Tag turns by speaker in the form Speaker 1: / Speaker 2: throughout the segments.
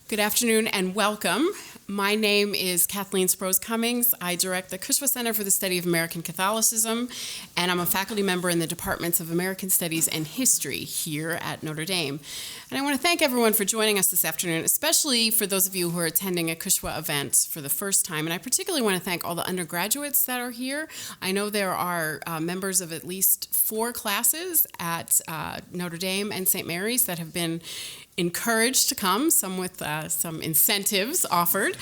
Speaker 1: Good afternoon and welcome. My name is Kathleen Sprose Cummings. I direct the Cushwa Center for the Study of American Catholicism, and I'm a faculty member in the Departments of American Studies and History here at Notre Dame. And I want to thank everyone for joining us this afternoon, especially for those of you who are attending a Cushwa event for the first time. And I particularly want to thank all the undergraduates that are here. I know there are members of at least 4 classes at Notre Dame and St. Mary's that have been encouraged to come, some with some incentives offered.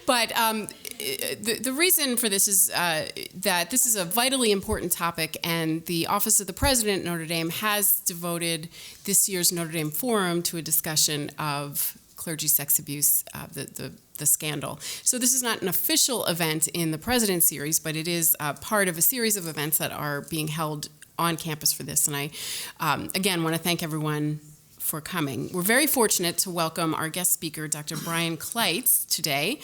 Speaker 1: But the reason for this is that this is a vitally important topic, and the Office of the President at Notre Dame has devoted this year's Notre Dame Forum to a discussion of clergy sex abuse, the scandal. So this is not an official event in the President series, but it is part of a series of events that are being held on campus for this. And I, again, want to thank everyone for coming. We're very fortunate to welcome our guest speaker, Dr. Brian Clites, today.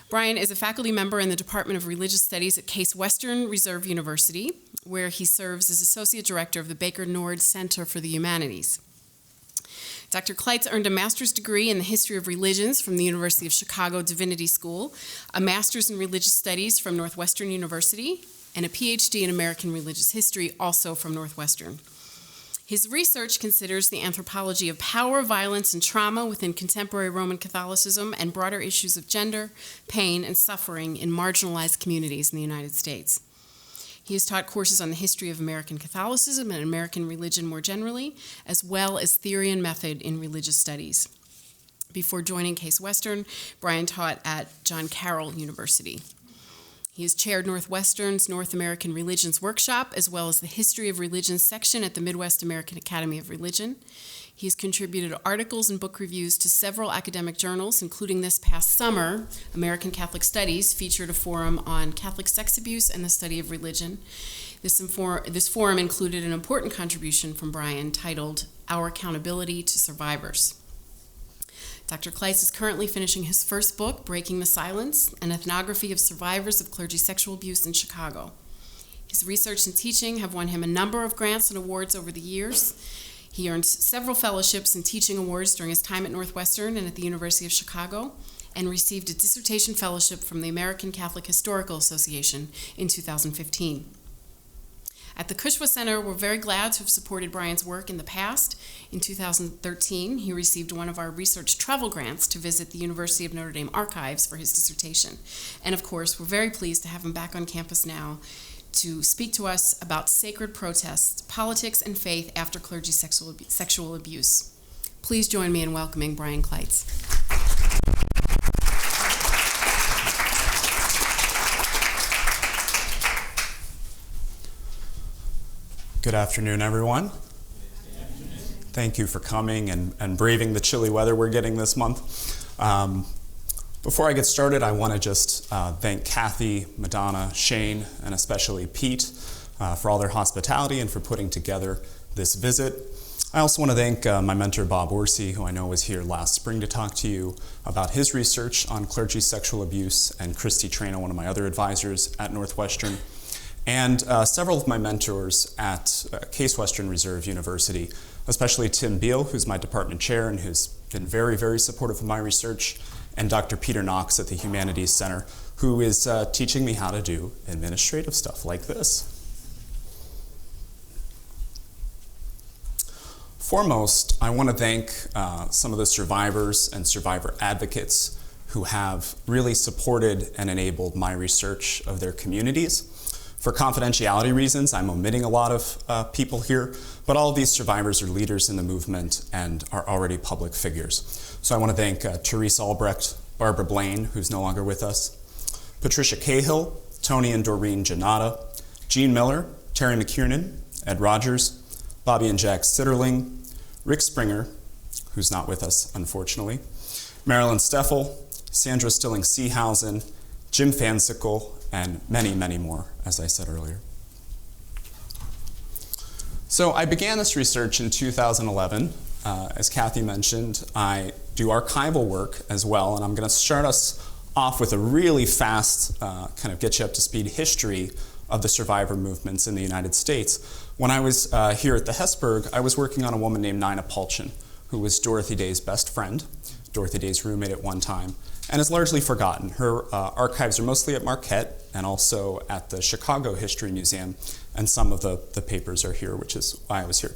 Speaker 1: Brian is a faculty member in the Department of Religious Studies at Case Western Reserve University, where he serves as Associate Director of the Baker Nord Center for the Humanities. Dr. Clites earned a master's degree in the history of religions from the University of Chicago Divinity School, a master's in religious studies from Northwestern University, and a PhD in American religious history, also from Northwestern. His research considers the anthropology of power, violence, and trauma within contemporary Roman Catholicism and broader issues of gender, pain, and suffering in marginalized communities in the United States. He has taught courses on the history of American Catholicism and American religion more generally, as well as theory and method in religious studies. Before joining Case Western, Brian taught at John Carroll University. He has chaired Northwestern's North American Religions Workshop, as well as the History of Religion section at the Midwest American Academy of Religion. He has contributed articles and book reviews to several academic journals, including this past summer, American Catholic Studies featured a forum on Catholic sex abuse and the study of religion. This forum included an important contribution from Brian titled, Our Accountability to Survivors. Dr. Clites is currently finishing his first book, Breaking the Silence, an ethnography of survivors of clergy sexual abuse in Chicago. His research and teaching have won him a number of grants and awards over the years. He earned several fellowships and teaching awards during his time at Northwestern and at the University of Chicago, and received a dissertation fellowship from the American Catholic Historical Association in 2015. At the Cushwa Center, we're very glad to have supported Brian's work in the past. In 2013, he received one of our research travel grants to visit the University of Notre Dame archives for his dissertation. And of course, we're very pleased to have him back on campus now to speak to us about sacred protests, politics, and faith after clergy sexual abuse. Please join me in welcoming Brian Clites.
Speaker 2: Good afternoon, everyone. Thank you for coming and braving the chilly weather we're getting this month. Before I get started, I want to just thank Kathy, Madonna, Shane, and especially Pete for all their hospitality and for putting together this visit. I also want to thank my mentor, Bob Orsi, who I know was here last spring to talk to you about his research on clergy sexual abuse, and Christy Traina, one of my other advisors at Northwestern, and several of my mentors at Case Western Reserve University, especially Tim Beal, who's my department chair and who's been very, very supportive of my research, and Dr. Peter Knox at the Humanities Center, who is teaching me how to do administrative stuff like this. Foremost, I want to thank some of the survivors and survivor advocates who have really supported and enabled my research of their communities. For confidentiality reasons, I'm omitting a lot of people here, but all of these survivors are leaders in the movement and are already public figures. So I want to thank Therese Albrecht, Barbara Blaine, who's no longer with us, Patricia Cahill, Tony and Doreen Janata, Jean Miller, Terry McKiernan, Ed Rogers, Bobby and Jack Sitterling, Rick Springer, who's not with us, unfortunately, Marilyn Steffel, Sandra Stilling-Seehausen, Jim Fansickle, and many, many more, as I said earlier. So I began this research in 2011. As Kathy mentioned, I do archival work as well, and I'm going to start us off with a really fast, kind of get you up to speed history of the survivor movements in the United States. When I was here at the Hesburgh, I was working on a woman named Nina Pulchin, who was Dorothy Day's best friend, Dorothy Day's roommate at one time, and is largely forgotten. Her archives are mostly at Marquette and also at the Chicago History Museum, and some of the papers are here, which is why I was here.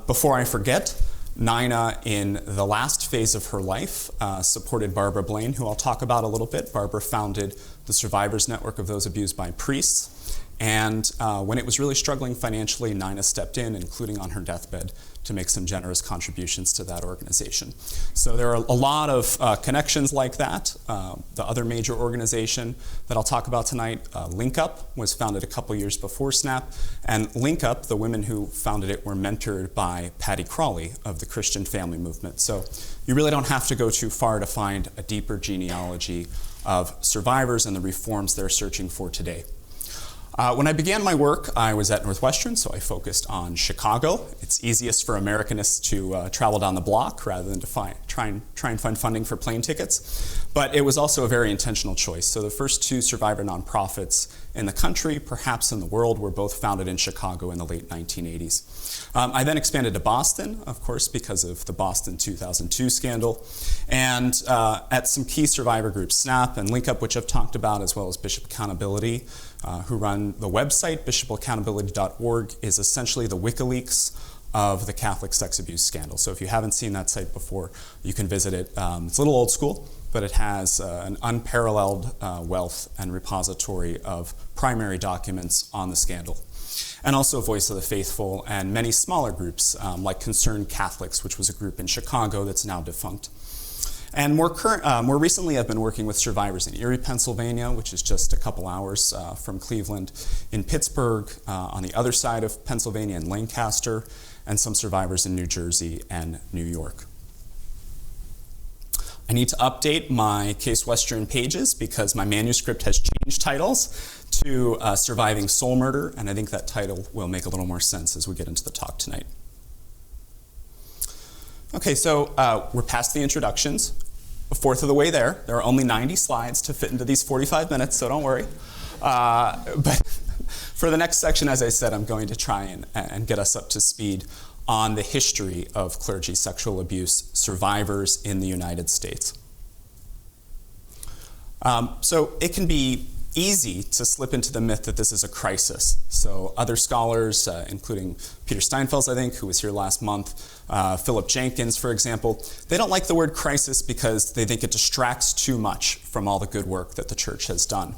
Speaker 2: Before I forget, Nina, in the last phase of her life, supported Barbara Blaine, who I'll talk about a little bit. Barbara founded the Survivors Network of Those Abused by Priests. And when it was really struggling financially, Nina stepped in, including on her deathbed, to make some generous contributions to that organization. So there are a lot of connections like that. The other major organization that I'll talk about tonight, Link Up, was founded a couple years before SNAP. And Link Up, the women who founded it, were mentored by Patty Crawley of the Christian Family Movement. So you really don't have to go too far to find a deeper genealogy of survivors and the reforms they're searching for today. When I began my work, I was at Northwestern, so I focused on Chicago. It's easiest for Americanists to travel down the block rather than to try and find funding for plane tickets. But it was also a very intentional choice. So the first two survivor nonprofits in the country, perhaps in the world, were both founded in Chicago in the late 1980s. I then expanded to Boston, of course, because of the Boston 2002 scandal, and at some key survivor groups, SNAP and Link Up, which I've talked about, as well as Bishop Accountability, who run the website. bishopaccountability.org is essentially the WikiLeaks of the Catholic sex abuse scandal. So if you haven't seen that site before, you can visit it. It's a little old school, but it has an unparalleled wealth and repository of primary documents on the scandal. And also Voice of the Faithful and many smaller groups like Concerned Catholics, which was a group in Chicago that's now defunct. And more recently, I've been working with survivors in Erie, Pennsylvania, which is just a couple hours from Cleveland, in Pittsburgh, on the other side of Pennsylvania in Lancaster, and some survivors in New Jersey and New York. I need to update my Case Western pages because my manuscript has changed titles to Surviving Soul Murder, and I think that title will make a little more sense as we get into the talk tonight. Okay, so we're past the introductions. A fourth of the way there. There are only 90 slides to fit into these 45 minutes, so don't worry. But for the next section, as I said, I'm going to try and get us up to speed on the history of clergy sexual abuse survivors in the United States. So it can be easy to slip into the myth that this is a crisis. So other scholars, including Peter Steinfels, I think, who was here last month, Philip Jenkins, for example, they don't like the word crisis because they think it distracts too much from all the good work that the church has done.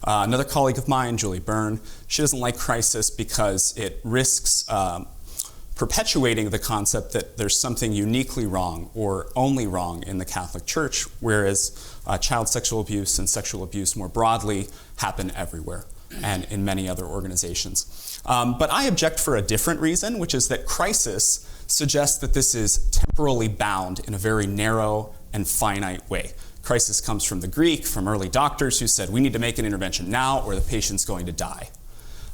Speaker 2: Another colleague of mine, Julie Byrne, she doesn't like crisis because it risks perpetuating the concept that there's something uniquely wrong or only wrong in the Catholic Church, whereas child sexual abuse and sexual abuse more broadly happen everywhere and in many other organizations. But I object for a different reason, which is that crisis suggests that this is temporally bound in a very narrow and finite way. Crisis comes from the Greek, from early doctors who said, we need to make an intervention now or the patient's going to die.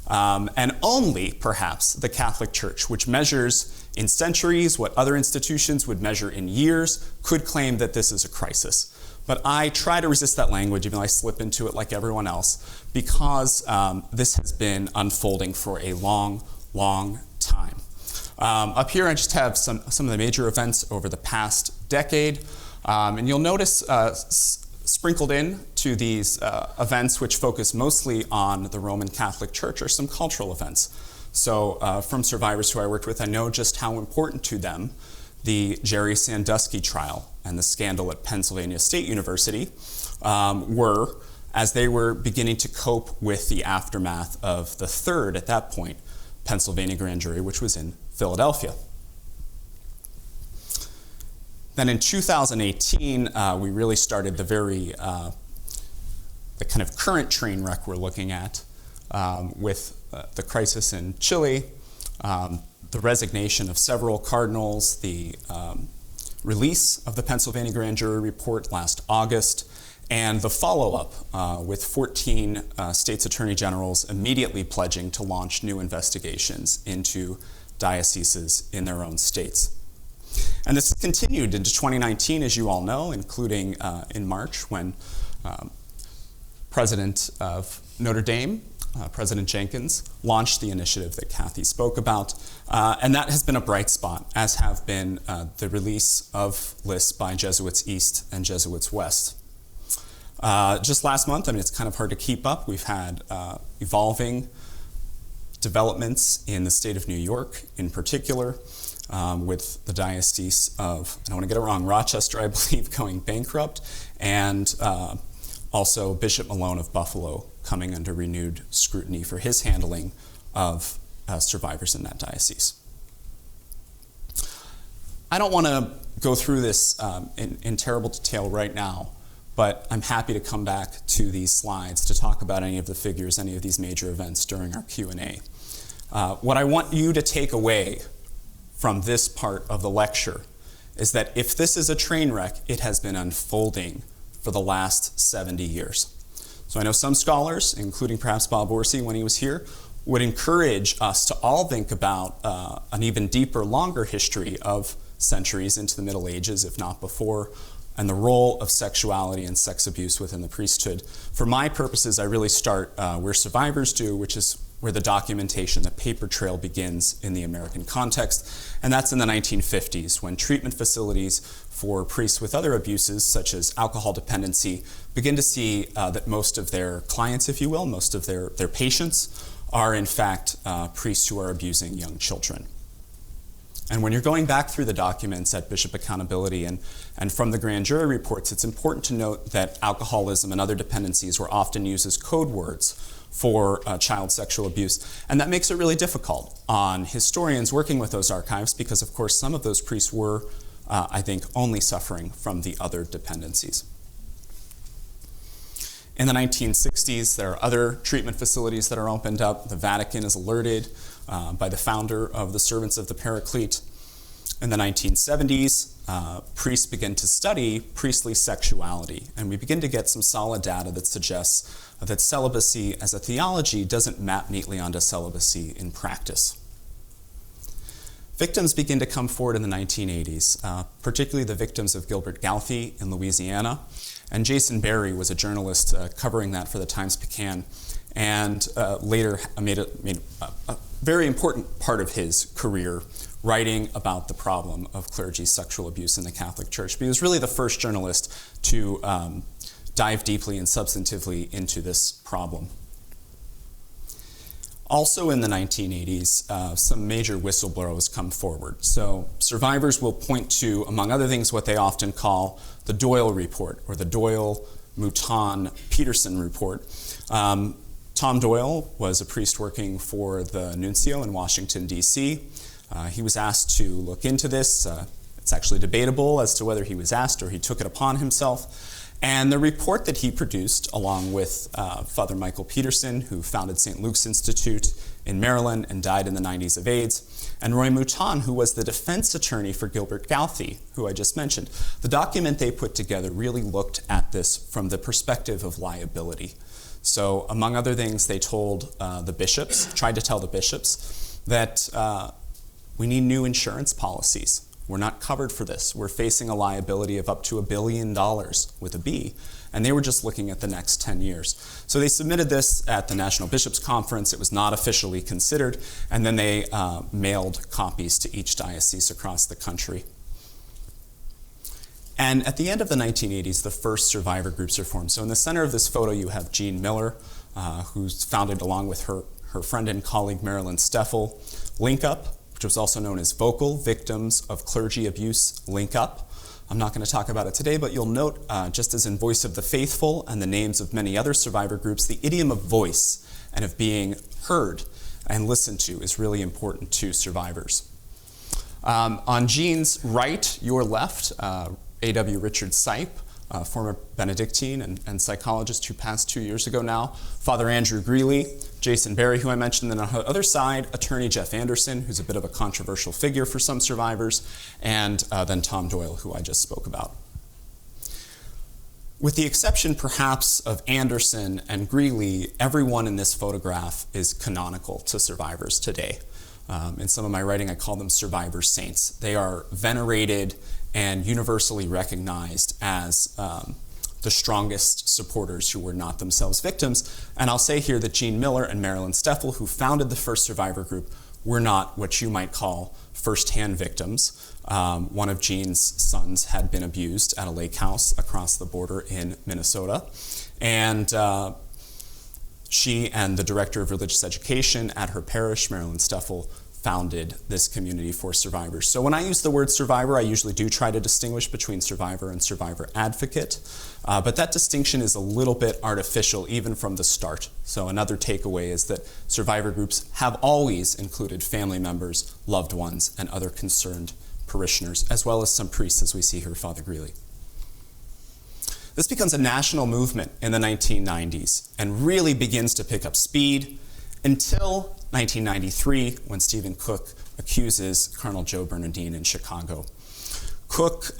Speaker 2: And only, perhaps, the Catholic Church, which measures in centuries what other institutions would measure in years, could claim that this is a crisis. But I try to resist that language, even though I slip into it like everyone else, because this has been unfolding for a long, long time. Up here, I just have some of the major events over the past decade. And you'll notice sprinkled in to these events, which focus mostly on the Roman Catholic Church, are some cultural events. So from survivors who I worked with, I know just how important to them the Jerry Sandusky trial and the scandal at Pennsylvania State University were, as they were beginning to cope with the aftermath of the third, at that point, Pennsylvania grand jury, which was in Philadelphia. Then in 2018, we really started the kind of current train wreck we're looking at with the crisis in Chile, the resignation of several cardinals, the release of the Pennsylvania grand jury report last August, and the follow-up with 14 states' attorney generals immediately pledging to launch new investigations into dioceses in their own states. And this continued into 2019, as you all know, including in March when President of Notre Dame President Jenkins, launched the initiative that Kathy spoke about, and that has been a bright spot, as have been the release of lists by Jesuits East and Jesuits West. Just last month, it's kind of hard to keep up. We've had evolving developments in the state of New York, in particular, with the Diocese of, I don't want to get it wrong, Rochester, I believe, going bankrupt, and also Bishop Malone of Buffalo coming under renewed scrutiny for his handling of survivors in that diocese. I don't want to go through this in terrible detail right now, but I'm happy to come back to these slides to talk about any of the figures, any of these major events during our Q&A. What I want you to take away from this part of the lecture is that if this is a train wreck, it has been unfolding for the last 70 years. So I know some scholars, including perhaps Bob Orsi when he was here, would encourage us to all think about an even deeper, longer history of centuries into the Middle Ages, if not before, and the role of sexuality and sex abuse within the priesthood. For my purposes, I really start where survivors do, which is where the documentation, the paper trail begins in the American context, and that's in the 1950s, when treatment facilities for priests with other abuses, such as alcohol dependency, begin to see that most of their clients, if you will, most of their patients, are in fact priests who are abusing young children. And when you're going back through the documents at Bishop Accountability and from the grand jury reports, it's important to note that alcoholism and other dependencies were often used as code words for child sexual abuse. And that makes it really difficult on historians working with those archives because, of course, some of those priests were, I think, only suffering from the other dependencies. In the 1960s, there are other treatment facilities that are opened up. The Vatican is alerted by the founder of the Servants of the Paraclete. In the 1970s, priests begin to study priestly sexuality, and we begin to get some solid data that suggests that celibacy as a theology doesn't map neatly onto celibacy in practice. Victims begin to come forward in the 1980s, particularly the victims of Gilbert Galfy in Louisiana, and Jason Berry was a journalist covering that for the Times-Picayune, and later made a very important part of his career writing about the problem of clergy sexual abuse in the Catholic Church. But he was really the first journalist to dive deeply and substantively into this problem. Also in the 1980s, some major whistleblowers come forward. So survivors will point to, among other things, what they often call the Doyle Report, or the Doyle-Mouton-Peterson Report. Tom Doyle was a priest working for the nuncio in Washington, D.C. He was asked to look into this. It's actually debatable as to whether he was asked or he took it upon himself. And the report that he produced, along with Father Michael Peterson, who founded St. Luke's Institute in Maryland and died in the 90s of AIDS, and Roy Mouton, who was the defense attorney for Gilbert Galfy, who I just mentioned. The document they put together really looked at this from the perspective of liability. So, among other things, they told the bishops, tried to tell the bishops, that we need new insurance policies. We're not covered for this. We're facing a liability of up to $1 billion with a B, and they were just looking at the next 10 years. So they submitted this at the National Bishops' Conference. It was not officially considered, and then they mailed copies to each diocese across the country. And at the end of the 1980s, the first survivor groups are formed. So in the center of this photo, you have Jean Miller, who's founded, along with her friend and colleague Marilyn Steffel, Link Up, which was also known as Vocal Victims of Clergy Abuse Link Up. I'm not going to talk about it today, but you'll note, just as in Voice of the Faithful and the names of many other survivor groups, the idiom of voice and of being heard and listened to is really important to survivors. On Jean's right, your left, A.W. Richard Sipe, former Benedictine and psychologist who passed 2 years ago now, Father Andrew Greeley, Jason Berry, who I mentioned, and on the other side, attorney Jeff Anderson, who's a bit of a controversial figure for some survivors, and then Tom Doyle, who I just spoke about. With the exception, perhaps, of Anderson and Greeley, everyone in this photograph is canonical to survivors today. In some of my writing, I call them survivor saints. They are venerated and universally recognized as the strongest supporters who were not themselves victims. And I'll say here that Jean Miller and Marilyn Steffel, who founded the first survivor group, were not what you might call first-hand victims. One of Jean's sons had been abused at a lake house across the border in Minnesota. And she and the director of religious education at her parish, Marilyn Steffel, founded this community for survivors. So when I use the word survivor, I usually do try to distinguish between survivor and survivor advocate, but that distinction is a little bit artificial even from the start. So another takeaway is that survivor groups have always included family members, loved ones, and other concerned parishioners, as well as some priests, as we see here, Father Greeley. This becomes a national movement in the 1990s and really begins to pick up speed until 1993, when Stephen Cook accuses Colonel Joe Bernardine in Chicago. Cook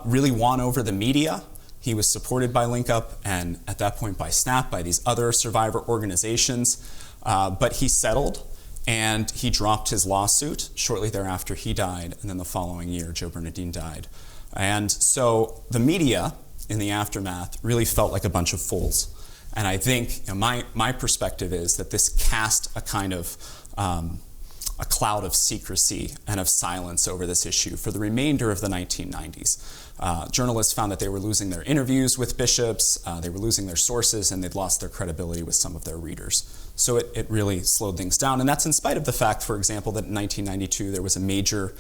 Speaker 2: really won over the media. He was supported by Link Up and at that point by SNAP, by these other survivor organizations, but he settled and he dropped his lawsuit. Shortly thereafter, he died, and then the following year, Joe Bernardine died. And so the media, in the aftermath, really felt like a bunch of fools. And I think my perspective is that this cast a kind of a cloud of secrecy and of silence over this issue for the remainder of the 1990s. Journalists found that they were losing their interviews with bishops, they were losing their sources, and they'd lost their credibility with some of their readers. So it really slowed things down. And that's in spite of the fact, for example, that in 1992 there was a major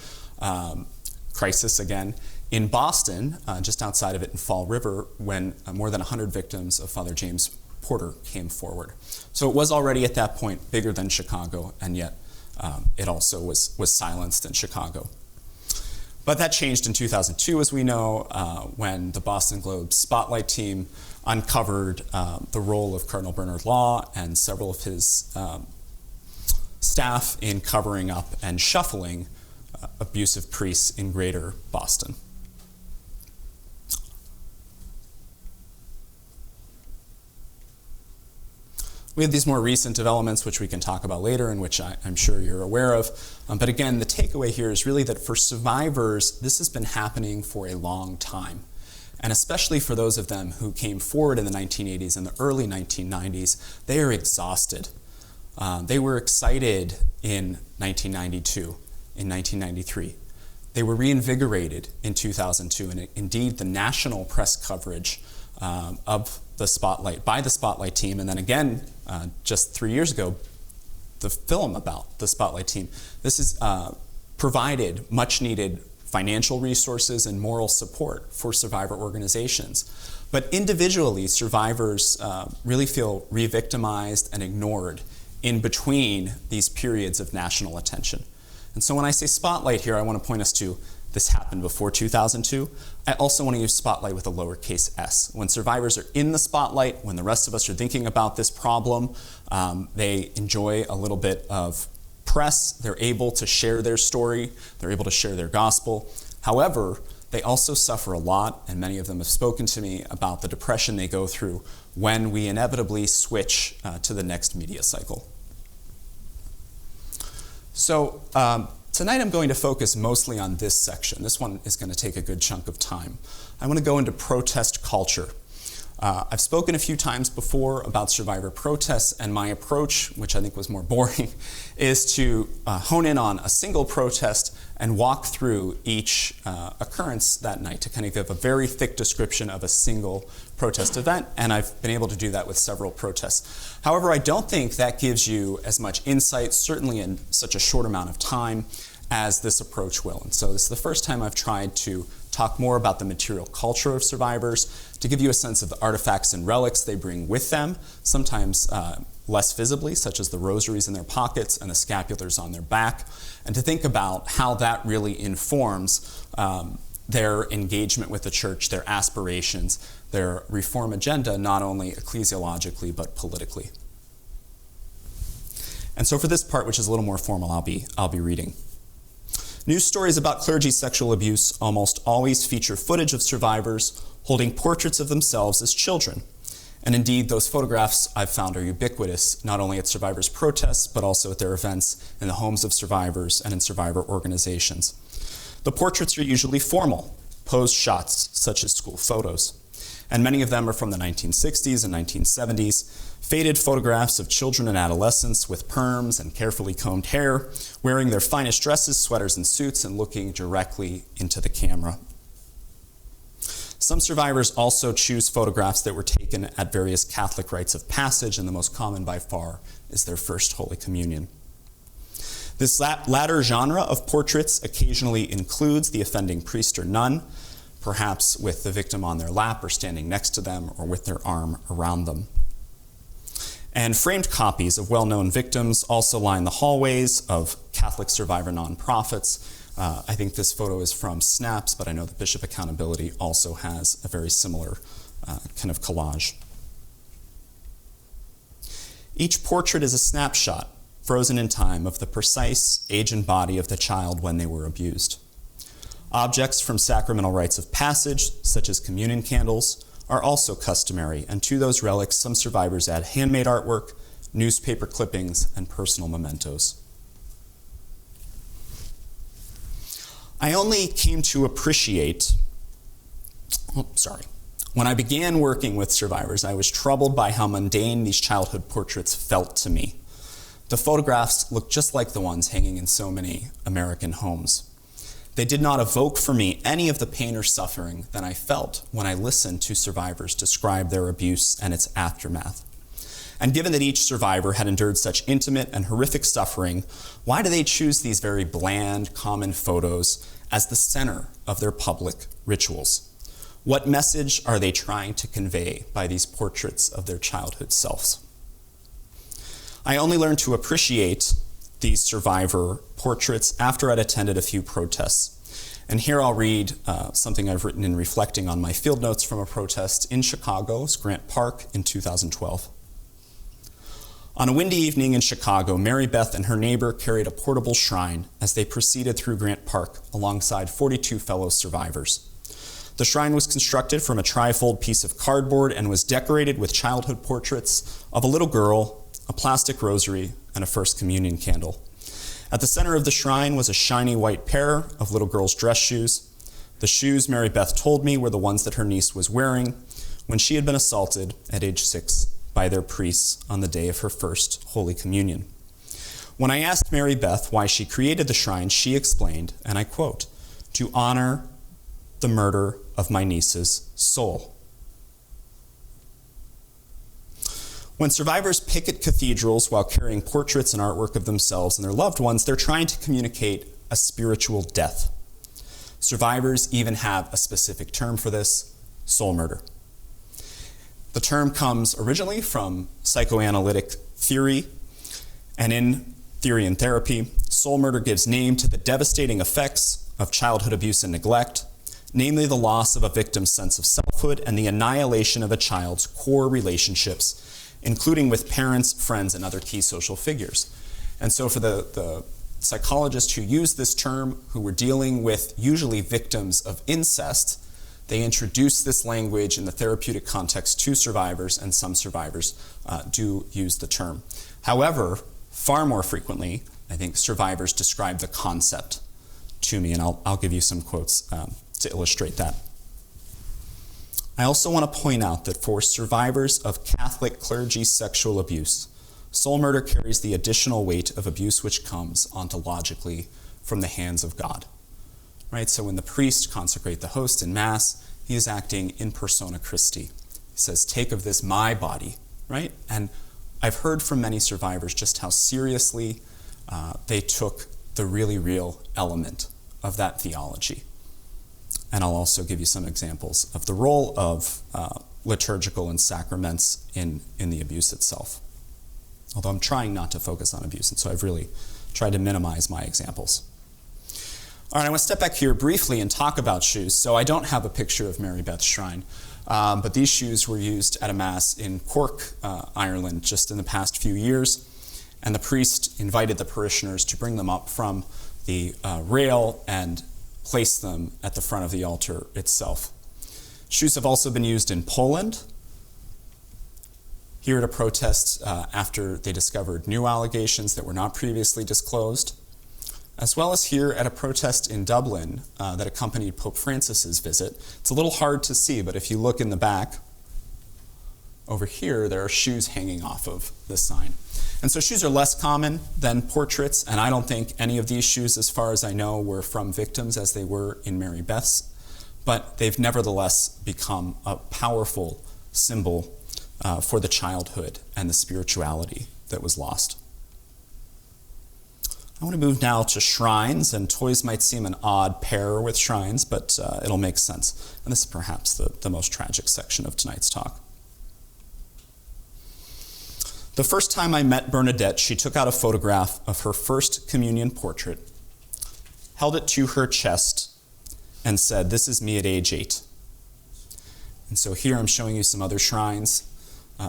Speaker 2: crisis again in Boston, just outside of it in Fall River, when more than 100 victims of Father James Porter came forward. So it was already at that point bigger than Chicago, and yet it also was silenced in Chicago. But that changed in 2002, as we know, when the Boston Globe Spotlight team uncovered the role of Cardinal Bernard Law and several of his staff in covering up and shuffling abusive priests in greater Boston. We have these more recent developments, which we can talk about later and which I'm sure you're aware of. But again, the takeaway here is really that for survivors, this has been happening for a long time. And especially for those of them who came forward in the 1980s and the early 1990s, they are exhausted. They were excited in 1992, in 1993. They were reinvigorated in 2002. And indeed, the national press coverage of the Spotlight, by the Spotlight team, and then again, just 3 years ago, the film about the Spotlight team. This has provided much needed financial resources and moral support for survivor organizations. But individually, survivors really feel re-victimized and ignored in between these periods of national attention. And so when I say Spotlight here, I want to point us to this happened before 2002. I also want to use Spotlight with a lowercase s. When survivors are in the spotlight, when the rest of us are thinking about this problem, they enjoy a little bit of press. They're able to share their story. They're able to share their gospel. However, they also suffer a lot, and many of them have spoken to me about the depression they go through when we inevitably switch to the next media cycle. So, tonight I'm going to focus mostly on this section. This one is going to take a good chunk of time. I want to go into protest culture. I've spoken a few times before about survivor protests, and my approach, which I think was more boring, is to hone in on a single protest and walk through each occurrence that night to kind of give a very thick description of a single protest event, and I've been able to do that with several protests. However, I don't think that gives you as much insight, certainly in such a short amount of time, as this approach will. And so this is the first time I've tried to talk more about the material culture of survivors, to give you a sense of the artifacts and relics they bring with them, sometimes less visibly, such as the rosaries in their pockets and the scapulars on their back, and to think about how that really informs their engagement with the church, their aspirations, their reform agenda, not only ecclesiologically, but politically. And so for this part, which is a little more formal, I'll be reading. News stories about clergy sexual abuse almost always feature footage of survivors holding portraits of themselves as children. And indeed, those photographs I've found are ubiquitous, not only at survivors' protests, but also at their events in the homes of survivors and in survivor organizations. The portraits are usually formal, posed shots such as school photos. And many of them are from the 1960s and 1970s, faded photographs of children and adolescents with perms and carefully combed hair, wearing their finest dresses, sweaters, and suits, and looking directly into the camera. Some survivors also choose photographs that were taken at various Catholic rites of passage, and the most common by far is their first Holy Communion. This latter genre of portraits occasionally includes the offending priest or nun, perhaps with the victim on their lap or standing next to them or with their arm around them. And framed copies of well-known victims also line the hallways of Catholic survivor nonprofits. I think this photo is from Snaps, but I know that Bishop Accountability also has a very similar kind of collage. Each portrait is a snapshot, frozen in time, of the precise age and body of the child when they were abused. Objects from sacramental rites of passage, such as communion candles, are also customary, and to those relics, some survivors add handmade artwork, newspaper clippings, and personal mementos. I only came to appreciate, when I began working with survivors, I was troubled by how mundane these childhood portraits felt to me. The photographs looked just like the ones hanging in so many American homes. They did not evoke for me any of the pain or suffering that I felt when I listened to survivors describe their abuse and its aftermath. And given that each survivor had endured such intimate and horrific suffering, why do they choose these very bland, common photos as the center of their public rituals? What message are they trying to convey by these portraits of their childhood selves? I only learned to appreciate these survivor portraits after I'd attended a few protests. And here I'll read something I've written in reflecting on my field notes from a protest in Chicago's Grant Park in 2012. On a windy evening in Chicago, Mary Beth and her neighbor carried a portable shrine as they proceeded through Grant Park alongside 42 fellow survivors. The shrine was constructed from a trifold piece of cardboard and was decorated with childhood portraits of a little girl, a plastic rosary, and a First Communion candle. At the center of the shrine was a shiny white pair of little girl's dress shoes. The shoes, Mary Beth told me, were the ones that her niece was wearing when she had been assaulted at age 6 by their priests on the day of her first Holy Communion. When I asked Mary Beth why she created the shrine, she explained, and I quote, "To honor the murder of my niece's soul." When survivors picket cathedrals while carrying portraits and artwork of themselves and their loved ones, they're trying to communicate a spiritual death. Survivors even have a specific term for this: soul murder. The term comes originally from psychoanalytic theory, and in theory and therapy, soul murder gives name to the devastating effects of childhood abuse and neglect, namely the loss of a victim's sense of selfhood and the annihilation of a child's core relationships, including with parents, friends, and other key social figures. And so for the psychologists who used this term, who were dealing with usually victims of incest, they introduced this language in the therapeutic context to survivors, and some survivors do use the term. However, far more frequently, I think survivors describe the concept to me, and I'll give you some quotes to illustrate that. I also want to point out that for survivors of Catholic clergy sexual abuse, soul murder carries the additional weight of abuse which comes ontologically from the hands of God. Right? So when the priest consecrates the host in Mass, he is acting in persona Christi. He says, "Take of this my body," right? And I've heard from many survivors just how seriously they took the really real element of that theology. And I'll also give you some examples of the role of liturgical and sacraments in the abuse itself. Although I'm trying not to focus on abuse, and so I've really tried to minimize my examples. All right, I want to step back here briefly and talk about shoes. So I don't have a picture of Mary Beth's shrine, but these shoes were used at a Mass in Cork, Ireland, just in the past few years. And the priest invited the parishioners to bring them up from the rail and place them at the front of the altar itself. Shoes have also been used in Poland, here at a protest after they discovered new allegations that were not previously disclosed. as well as here at a protest in Dublin that accompanied Pope Francis's visit. It's a little hard to see, but if you look in the back, over here, there are shoes hanging off of this sign. And so shoes are less common than portraits, and I don't think any of these shoes, as far as I know, were from victims as they were in Mary Beth's, but they've nevertheless become a powerful symbol for the childhood and the spirituality that was lost. I want to move now to shrines, and toys might seem an odd pair with shrines, but it'll make sense. And this is perhaps the most tragic section of tonight's talk. The first time I met Bernadette, she took out a photograph of her first communion portrait, held it to her chest, and said, "This is me at age 8. And so here I'm showing you some other shrines.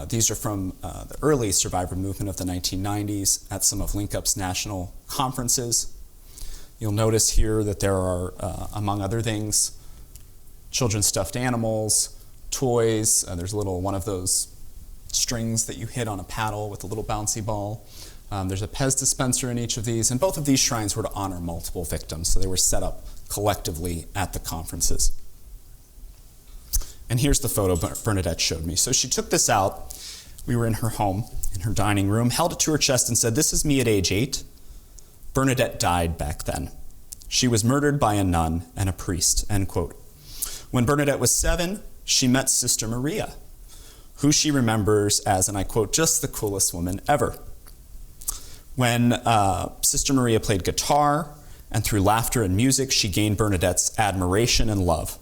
Speaker 2: These are from the early survivor movement of the 1990s at some of Link Up's national conferences. You'll notice here that there are, among other things, children's stuffed animals, toys. There's a little one of those strings that you hit on a paddle with a little bouncy ball. There's a Pez dispenser in each of these, and both of these shrines were to honor multiple victims, so they were set up collectively at the conferences. And here's the photo Bernadette showed me. So she took this out. We were in her home, in her dining room, held it to her chest and said, "This is me at age 8. Bernadette died back then. She was murdered by a nun and a priest," end quote. When Bernadette was 7, she met Sister Maria, who she remembers as, and I quote, "just the coolest woman ever." When Sister Maria played guitar, and through laughter and music, she gained Bernadette's admiration and love.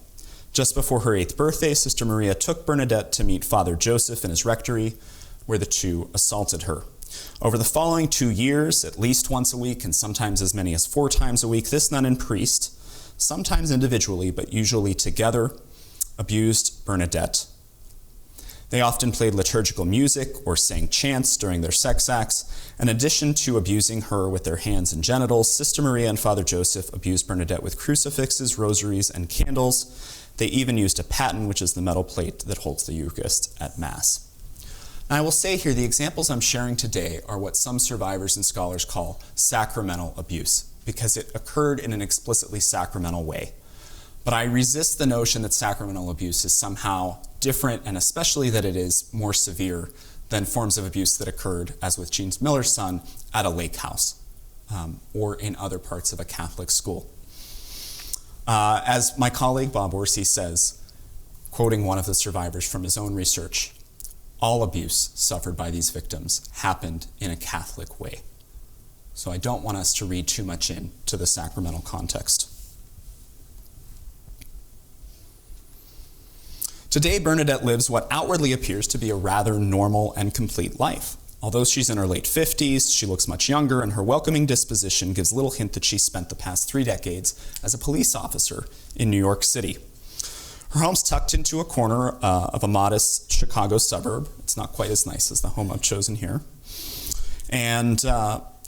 Speaker 2: Just before her 8th birthday, Sister Maria took Bernadette to meet Father Joseph in his rectory, where the two assaulted her. Over the following 2 years, at least once a week, and sometimes as many as 4 times a week, this nun and priest, sometimes individually, but usually together, abused Bernadette. They often played liturgical music or sang chants during their sex acts. In addition to abusing her with their hands and genitals, Sister Maria and Father Joseph abused Bernadette with crucifixes, rosaries, and candles. They even used a paten, which is the metal plate that holds the Eucharist at Mass. Now, I will say here, the examples I'm sharing today are what some survivors and scholars call sacramental abuse, because it occurred in an explicitly sacramental way. But I resist the notion that sacramental abuse is somehow different, and especially that it is more severe than forms of abuse that occurred, as with Jean Miller's son, at a lake house or in other parts of a Catholic school. As my colleague Bob Orsi says, quoting one of the survivors from his own research, all abuse suffered by these victims happened in a Catholic way. So I don't want us to read too much into the sacramental context. Today, Bernadette lives what outwardly appears to be a rather normal and complete life. Although she's in her late 50s, she looks much younger, and her welcoming disposition gives little hint that she spent the past 3 decades as a police officer in New York City. Her home's tucked into a corner of a modest Chicago suburb. It's not quite as nice as the home I've chosen here. And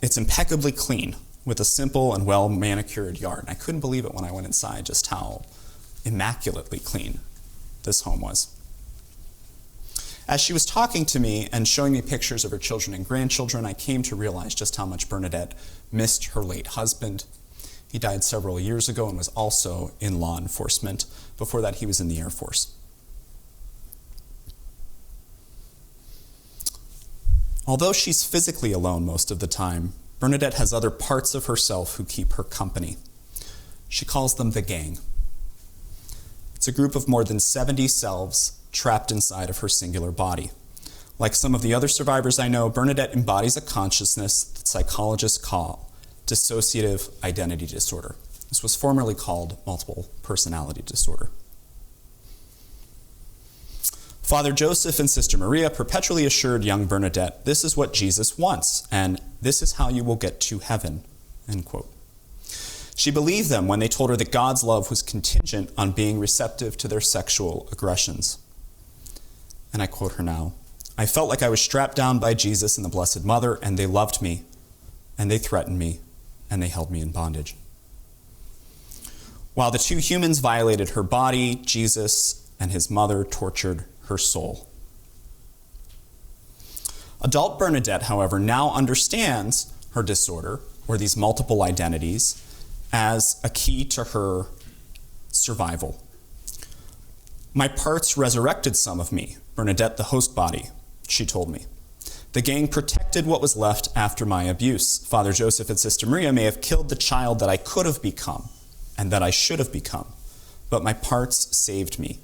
Speaker 2: it's impeccably clean, with a simple and well-manicured yard. And I couldn't believe it when I went inside just how immaculately clean this home was. As she was talking to me and showing me pictures of her children and grandchildren, I came to realize just how much Bernadette missed her late husband. He died several years ago and was also in law enforcement. Before that, he was in the Air Force. Although she's physically alone most of the time, Bernadette has other parts of herself who keep her company. She calls them the gang. It's a group of more than 70 selves trapped inside of her singular body. Like some of the other survivors I know, Bernadette embodies a consciousness that psychologists call dissociative identity disorder. This was formerly called multiple personality disorder. Father Joseph and Sister Maria perpetually assured young Bernadette, "This is what Jesus wants, and this is how you will get to heaven," end quote. She believed them when they told her that God's love was contingent on being receptive to their sexual aggressions. And I quote her now, "I felt like I was strapped down by Jesus and the Blessed Mother, and they loved me, and they threatened me, and they held me in bondage." While the two humans violated her body, Jesus and his mother tortured her soul. Adult Bernadette, however, now understands her disorder or these multiple identities, as a key to her survival. My parts resurrected some of me, Bernadette the host body, she told me. The gang protected what was left after my abuse. Father Joseph and Sister Maria may have killed the child that I could have become and that I should have become, but my parts saved me.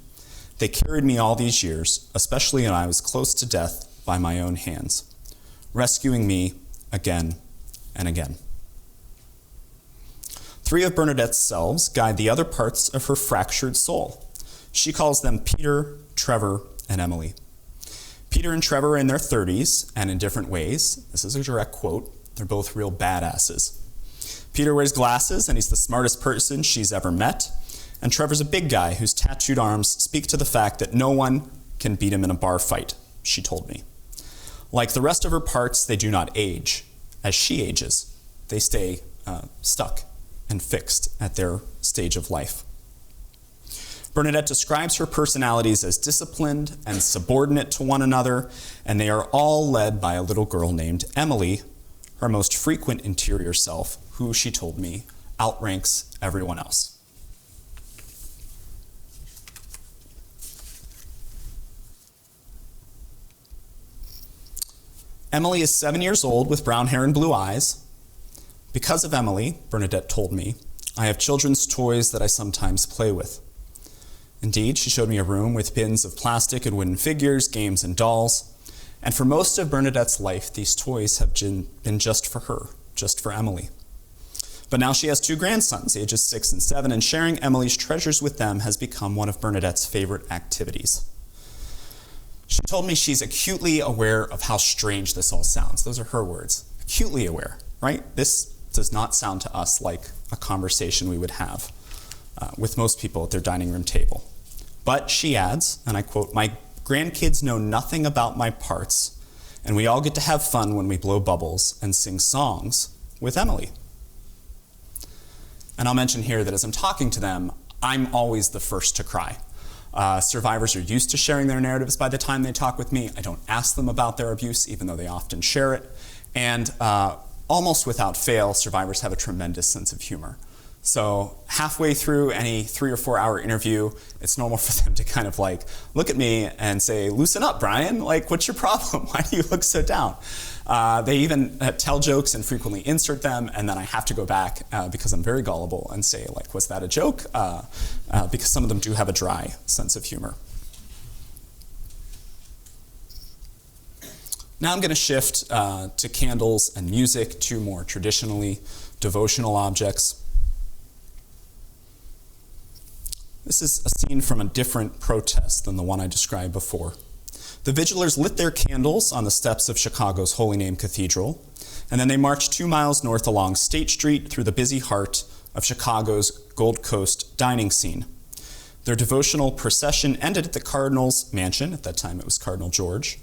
Speaker 2: They carried me all these years, especially when I was close to death by my own hands, rescuing me again and again. 3 of Bernadette's selves guide the other parts of her fractured soul. She calls them Peter, Trevor, and Emily. Peter and Trevor are in their 30s, and in different ways. This is a direct quote. They're both real badasses. Peter wears glasses, and he's the smartest person she's ever met. And Trevor's a big guy whose tattooed arms speak to the fact that no one can beat him in a bar fight, she told me. Like the rest of her parts, they do not age. As she ages, they stay stuck and fixed at their stage of life. Bernadette describes her personalities as disciplined and subordinate to one another, and they are all led by a little girl named Emily, her most frequent interior self, who, she told me, outranks everyone else. Emily is 7 years old with brown hair and blue eyes. Because of Emily, Bernadette told me, I have children's toys that I sometimes play with. Indeed, she showed me a room with bins of plastic and wooden figures, games, and dolls. And for most of Bernadette's life, these toys have been just for her, just for Emily. But now she has 2 grandsons, ages 6 and 7, and sharing Emily's treasures with them has become one of Bernadette's favorite activities. She told me she's acutely aware of how strange this all sounds. Those are her words. Acutely aware, right? This does not sound to us like a conversation we would have with most people at their dining room table. But she adds, and I quote, my grandkids know nothing about my parts, and we all get to have fun when we blow bubbles and sing songs with Emily. And I'll mention here that as I'm talking to them, I'm always the first to cry. Survivors are used to sharing their narratives by the time they talk with me. I don't ask them about their abuse, even though they often share it. And almost without fail, survivors have a tremendous sense of humor. So halfway through any 3 or 4 hour interview, it's normal for them to kind of like look at me and say, loosen up, Brian, like what's your problem? Why do you look so down? They even tell jokes and frequently insert them, and then I have to go back because I'm very gullible and say, like, was that a joke? Because some of them do have a dry sense of humor. Now I'm going to shift to candles and music, 2 more traditionally devotional objects. This is a scene from a different protest than the one I described before. The vigilers lit their candles on the steps of Chicago's Holy Name Cathedral, and then they marched 2 miles north along State Street through the busy heart of Chicago's Gold Coast dining scene. Their devotional procession ended at the Cardinal's mansion, at that time it was Cardinal George,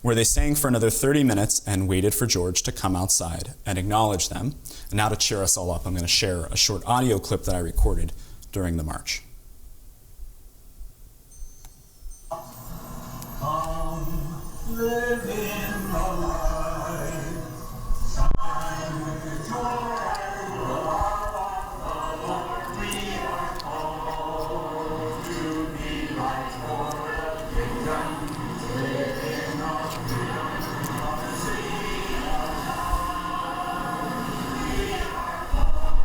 Speaker 2: where they sang for another 30 minutes and waited for George to come outside and acknowledge them. And now to cheer us all up, I'm going to share a short audio clip that I recorded during the march.
Speaker 3: Live in the light, shine with joy and love of the Lord. We are called to be light for the kingdom. Live in the freedom of the city of God. We are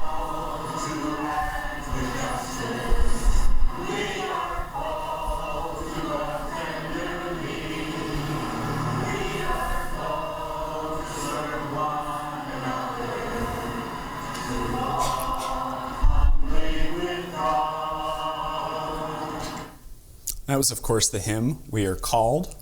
Speaker 3: called to act with justice. We are called to love tenderly.
Speaker 2: That was, of course, the hymn, We Are Called.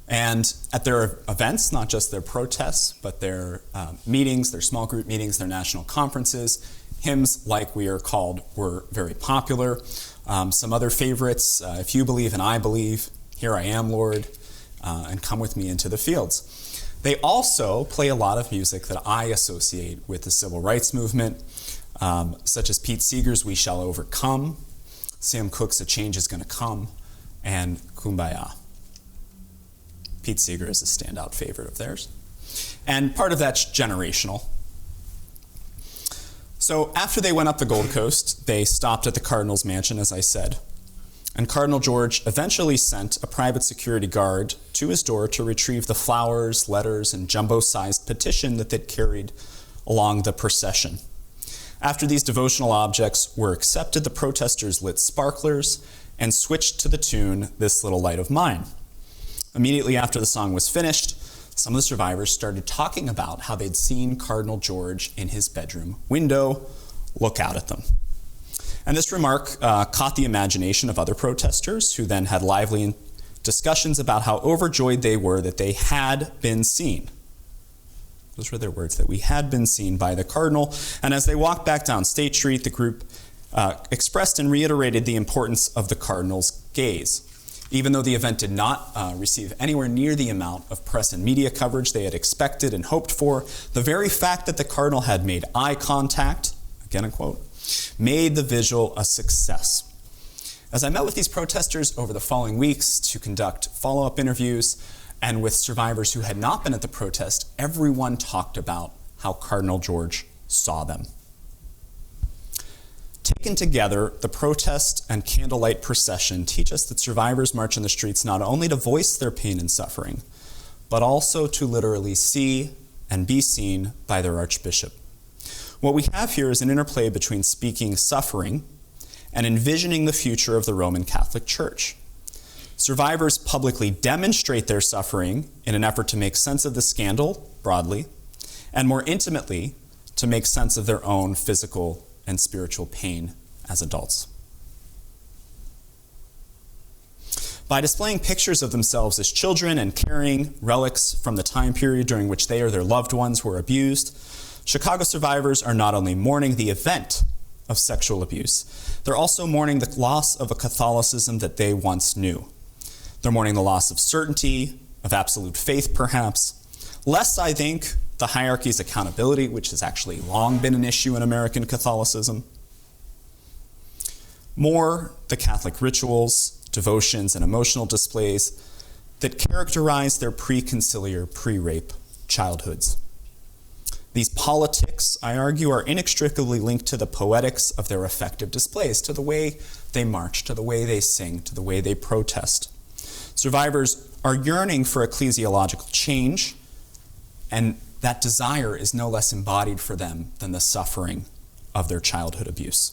Speaker 2: And at their events, not just their protests, but their meetings, their small group meetings, their national conferences, hymns like We Are Called were very popular. Some other favorites, If You Believe and I Believe, Here I Am, Lord, and Come With Me Into the Fields. They also play a lot of music that I associate with the civil rights movement, such as Pete Seeger's We Shall Overcome, Sam Cooke's A Change Is Gonna Come, and Kumbaya. Pete Seeger is a standout favorite of theirs. And part of that's generational. So after they went up the Gold Coast, they stopped at the Cardinal's mansion, as I said. And Cardinal George eventually sent a private security guard to his door to retrieve the flowers, letters, and jumbo-sized petition that they'd carried along the procession. After these devotional objects were accepted, the protesters lit sparklers and switched to the tune, "This Little Light of Mine." Immediately after the song was finished, some of the survivors started talking about how they'd seen Cardinal George in his bedroom window look out at them. And this remark caught the imagination of other protesters, who then had lively discussions about how overjoyed they were that they had been seen. Those were their words, that we had been seen by the Cardinal. And as they walked back down State Street, the group expressed and reiterated the importance of the Cardinal's gaze. Even though the event did not receive anywhere near the amount of press and media coverage they had expected and hoped for, the very fact that the Cardinal had made eye contact, again a quote, made the vigil a success. As I met with these protesters over the following weeks to conduct follow-up interviews, and with survivors who had not been at the protest, everyone talked about how Cardinal George saw them. Taken together, the protest and candlelight procession teach us that survivors march in the streets not only to voice their pain and suffering, but also to literally see and be seen by their Archbishop. What we have here is an interplay between speaking suffering and envisioning the future of the Roman Catholic Church. Survivors publicly demonstrate their suffering in an effort to make sense of the scandal, broadly, and more intimately, to make sense of their own physical and spiritual pain as adults. By displaying pictures of themselves as children and carrying relics from the time period during which they or their loved ones were abused, Chicago survivors are not only mourning the event of sexual abuse, they're also mourning the loss of a Catholicism that they once knew. They're mourning the loss of certainty, of absolute faith perhaps, less, I think, the hierarchy's accountability, which has actually long been an issue in American Catholicism. More, the Catholic rituals, devotions, and emotional displays that characterize their pre-conciliar, pre-rape childhoods. These politics, I argue, are inextricably linked to the poetics of their affective displays, to the way they march, to the way they sing, to the way they protest. Survivors are yearning for ecclesiological change, and that desire is no less embodied for them than the suffering of their childhood abuse.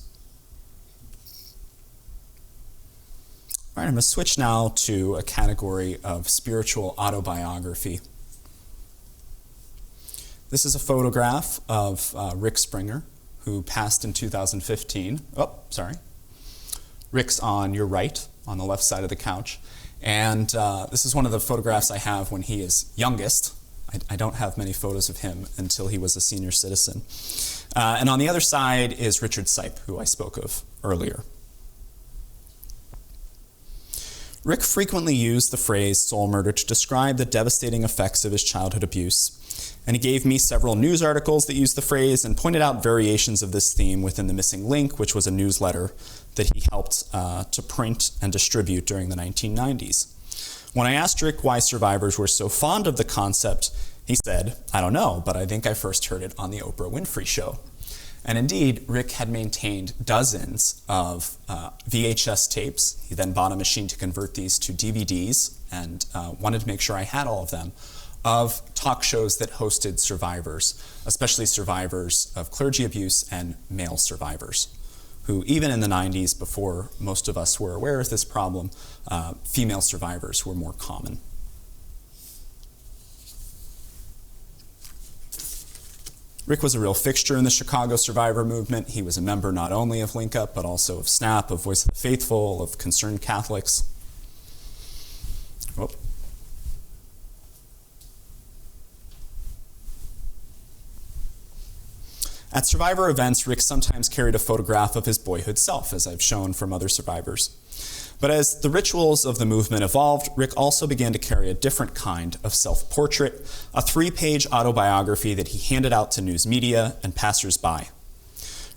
Speaker 2: All right, I'm going to switch now to a category of spiritual autobiography. This is a photograph of Rick Springer, who passed in 2015. Oh, sorry. Rick's on your right, on the left side of the couch. And this is one of the photographs I have when he is youngest. I don't have many photos of him until he was a senior citizen. And on the other side is Richard Sipe, who I spoke of earlier. Rick frequently used the phrase soul murder to describe the devastating effects of his childhood abuse. And he gave me several news articles that used the phrase and pointed out variations of this theme within The Missing Link, which was a newsletter that he helped to print and distribute during the 1990s. When I asked Rick why survivors were so fond of the concept, he said, "I don't know, but I think I first heard it on the Oprah Winfrey Show." And indeed, Rick had maintained dozens of VHS tapes. He then bought a machine to convert these to DVDs and wanted to make sure I had all of them, of talk shows that hosted survivors, especially survivors of clergy abuse and male survivors, who even in the 90s, before most of us were aware of this problem, female survivors were more common. Rick was a real fixture in the Chicago survivor movement. He was a member not only of Link Up, but also of SNAP, of Voice of the Faithful, of Concerned Catholics. Oh. At survivor events, Rick sometimes carried a photograph of his boyhood self, as I've shown from other survivors. But as the rituals of the movement evolved, Rick also began to carry a different kind of self-portrait, a 3-page autobiography that he handed out to news media and passers-by.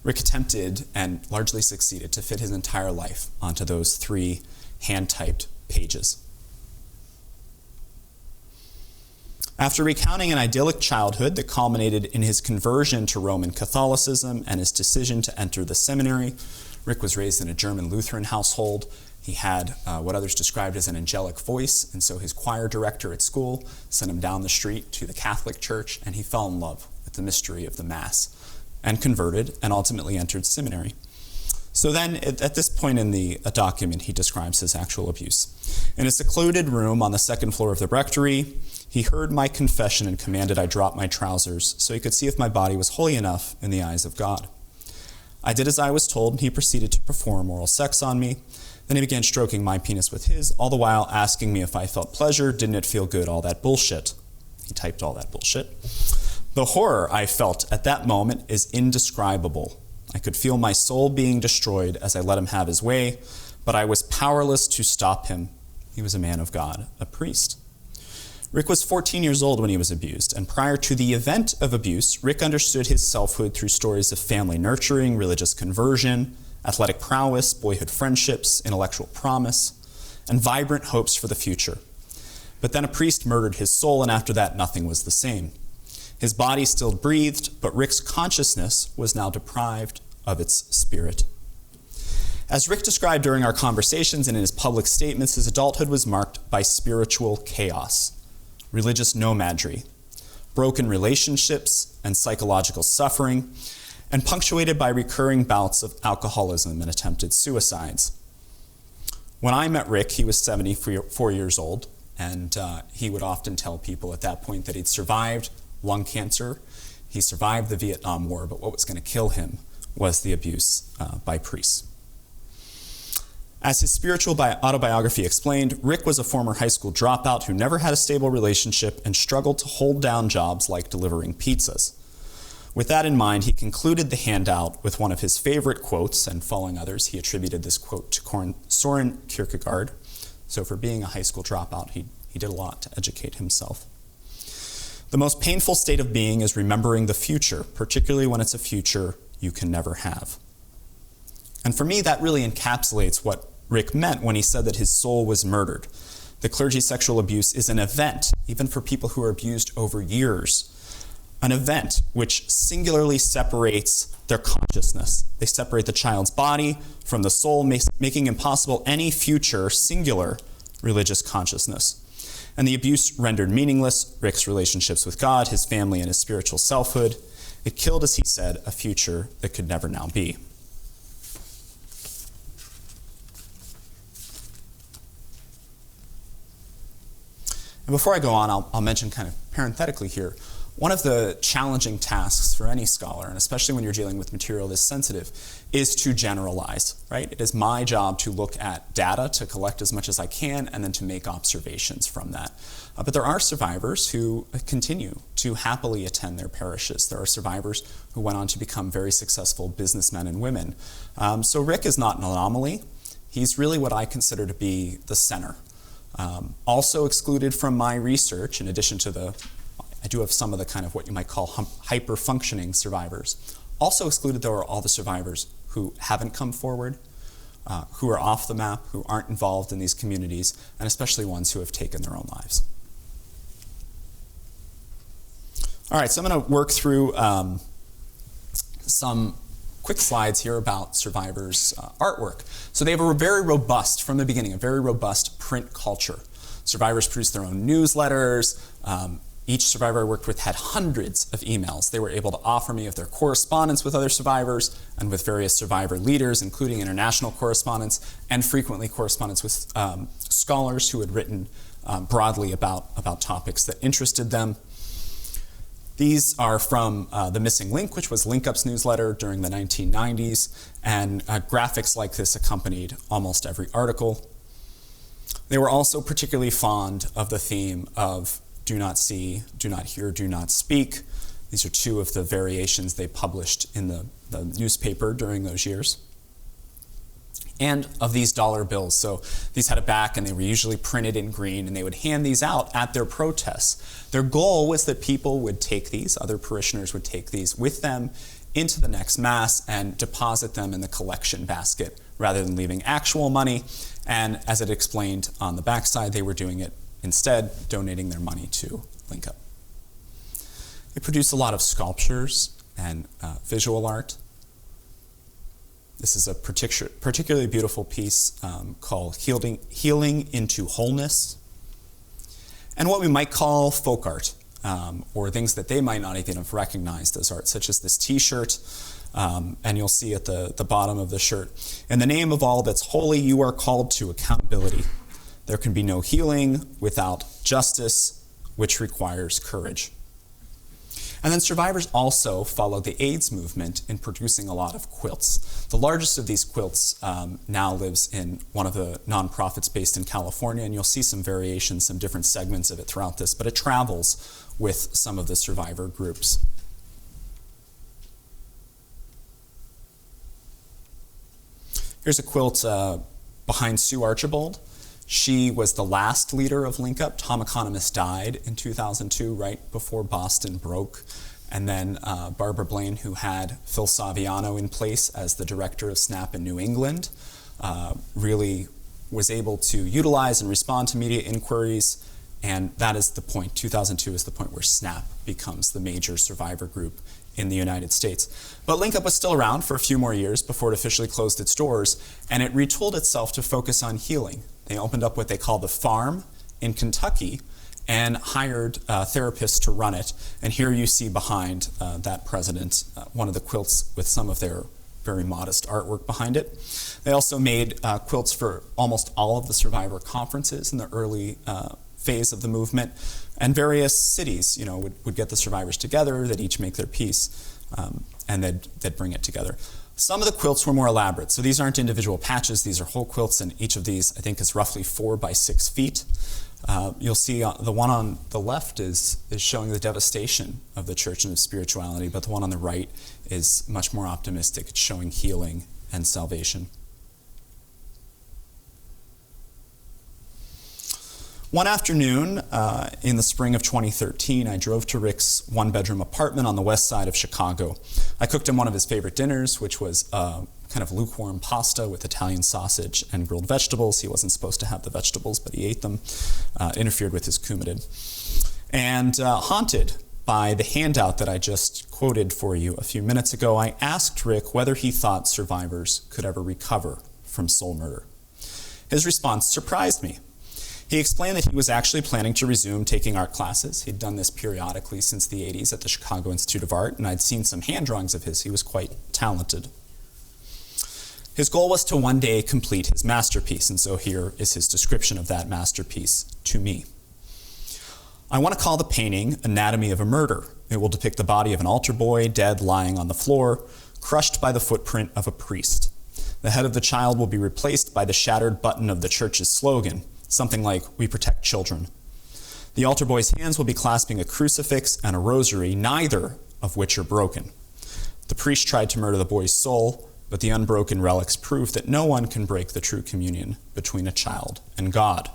Speaker 2: Rick attempted, and largely succeeded, to fit his entire life onto those 3 hand-typed pages. After recounting an idyllic childhood that culminated in his conversion to Roman Catholicism and his decision to enter the seminary, Rick was raised in a German Lutheran household. He had what others described as an angelic voice, and so his choir director at school sent him down the street to the Catholic Church, and he fell in love with the mystery of the Mass and converted and ultimately entered seminary. So then, at this point in the document, he describes his actual abuse. In a secluded room on the second floor of the rectory, he heard my confession and commanded I drop my trousers so he could see if my body was holy enough in the eyes of God. I did as I was told, and he proceeded to perform oral sex on me. Then he began stroking my penis with his, all the while asking me if I felt pleasure. Didn't it feel good, all that bullshit? He typed all that bullshit. The horror I felt at that moment is indescribable. I could feel my soul being destroyed as I let him have his way, but I was powerless to stop him. He was a man of God, a priest. Rick was 14 years old when he was abused, and prior to the event of abuse, Rick understood his selfhood through stories of family nurturing, religious conversion, athletic prowess, boyhood friendships, intellectual promise, and vibrant hopes for the future. But then a priest murdered his soul, and after that, nothing was the same. His body still breathed, but Rick's consciousness was now deprived of its spirit. As Rick described during our conversations and in his public statements, his adulthood was marked by spiritual chaos, religious nomadry, broken relationships, and psychological suffering, and punctuated by recurring bouts of alcoholism and attempted suicides. When I met Rick, he was 74 years old, and he would often tell people at that point that he'd survived lung cancer, he survived the Vietnam War, but what was going to kill him was the abuse by priests. As his spiritual autobiography explained, Rick was a former high school dropout who never had a stable relationship and struggled to hold down jobs like delivering pizzas. With that in mind, he concluded the handout with one of his favorite quotes, and following others, he attributed this quote to Soren Kierkegaard. So for being a high school dropout, he did a lot to educate himself. The most painful state of being is remembering the future, particularly when it's a future you can never have. And for me, that really encapsulates what Rick meant when he said that his soul was murdered. The clergy sexual abuse is an event, even for people who are abused over years, an event which singularly separates their consciousness. They separate the child's body from the soul, making impossible any future singular religious consciousness. And the abuse rendered meaningless Rick's relationships with God, his family, and his spiritual selfhood. It killed, as he said, a future that could never now be. And before I go on, I'll mention kind of parenthetically here, one of the challenging tasks for any scholar, and especially when you're dealing with material this sensitive, is to generalize, right? It is my job to look at data, to collect as much as I can, and then to make observations from that. But there are survivors who continue to happily attend their parishes. There are survivors who went on to become very successful businessmen and women. So Rick is not an anomaly. He's really what I consider to be the center. Also excluded from my research, in addition to I do have some of the kind of what you might call hyper-functioning survivors. Also excluded, though, are all the survivors who haven't come forward, who are off the map, who aren't involved in these communities, and especially ones who have taken their own lives. All right, so I'm going to work through some quick slides here about survivors' artwork. So they have a very robust, from the beginning, a very robust print culture. Survivors produce their own newsletters. Each survivor I worked with had hundreds of emails. They were able to offer me of their correspondence with other survivors and with various survivor leaders, including international correspondence, and frequently correspondence with scholars who had written broadly about topics that interested them. These are from The Missing Link, which was Link Up's newsletter during the 1990s, and graphics like this accompanied almost every article. They were also particularly fond of the theme of do not see, do not hear, do not speak. These are two of the variations they published in the newspaper during those years. And of these dollar bills. So these had a back and they were usually printed in green, and they would hand these out at their protests. Their goal was that people would take these, other parishioners would take these with them into the next Mass and deposit them in the collection basket rather than leaving actual money. And as it explained on the backside, they were doing it instead, donating their money to Link Up. They produce a lot of sculptures and visual art. This is a particularly beautiful piece called Healing into Wholeness, and what we might call folk art, or things that they might not even have recognized as art, such as this t-shirt, and you'll see at the bottom of the shirt, "In the name of all that's holy, you are called to accountability. There can be no healing without justice, which requires courage." And then survivors also followed the AIDS movement in producing a lot of quilts. The largest of these quilts now lives in one of the nonprofits based in California, and you'll see some variations, some different segments of it throughout this, but it travels with some of the survivor groups. Here's a quilt behind Sue Archibald. She was the last leader of Link Up. Tom Economist died in 2002, right before Boston broke. And then Barbara Blaine, who had Phil Saviano in place as the director of SNAP in New England, really was able to utilize and respond to media inquiries. And that is the point. 2002 is the point where SNAP becomes the major survivor group in the United States. But Link Up was still around for a few more years before it officially closed its doors, and it retooled itself to focus on healing. They opened up what they called the Farm in Kentucky and hired therapists to run it. And here you see behind that president one of the quilts with some of their very modest artwork behind it. They also made quilts for almost all of the survivor conferences in the early phase of the movement. And various cities, would get the survivors together. They'd each make their piece, and they'd bring it together. Some of the quilts were more elaborate. So these aren't individual patches. These are whole quilts, and each of these, I think, is roughly 4 by 6 feet. You'll see the one on the left is showing the devastation of the church and of spirituality, but the one on the right is much more optimistic. It's showing healing and salvation. One afternoon in the spring of 2013, I drove to Rick's one-bedroom apartment on the west side of Chicago. I cooked him one of his favorite dinners, which was kind of lukewarm pasta with Italian sausage and grilled vegetables. He wasn't supposed to have the vegetables, but he ate them. Interfered with his Coumadin. And haunted by the handout that I just quoted for you a few minutes ago, I asked Rick whether he thought survivors could ever recover from soul murder. His response surprised me. He explained that he was actually planning to resume taking art classes. He'd done this periodically since the 80s at the Chicago Institute of Art, and I'd seen some hand drawings of his. He was quite talented. His goal was to one day complete his masterpiece, and so here is his description of that masterpiece to me. "I want to call the painting Anatomy of a Murder. It will depict the body of an altar boy, dead, lying on the floor, crushed by the footprint of a priest. The head of the child will be replaced by the shattered button of the church's slogan, something like, 'We protect children.' The altar boy's hands will be clasping a crucifix and a rosary, neither of which are broken. The priest tried to murder the boy's soul, but the unbroken relics prove that no one can break the true communion between a child and God."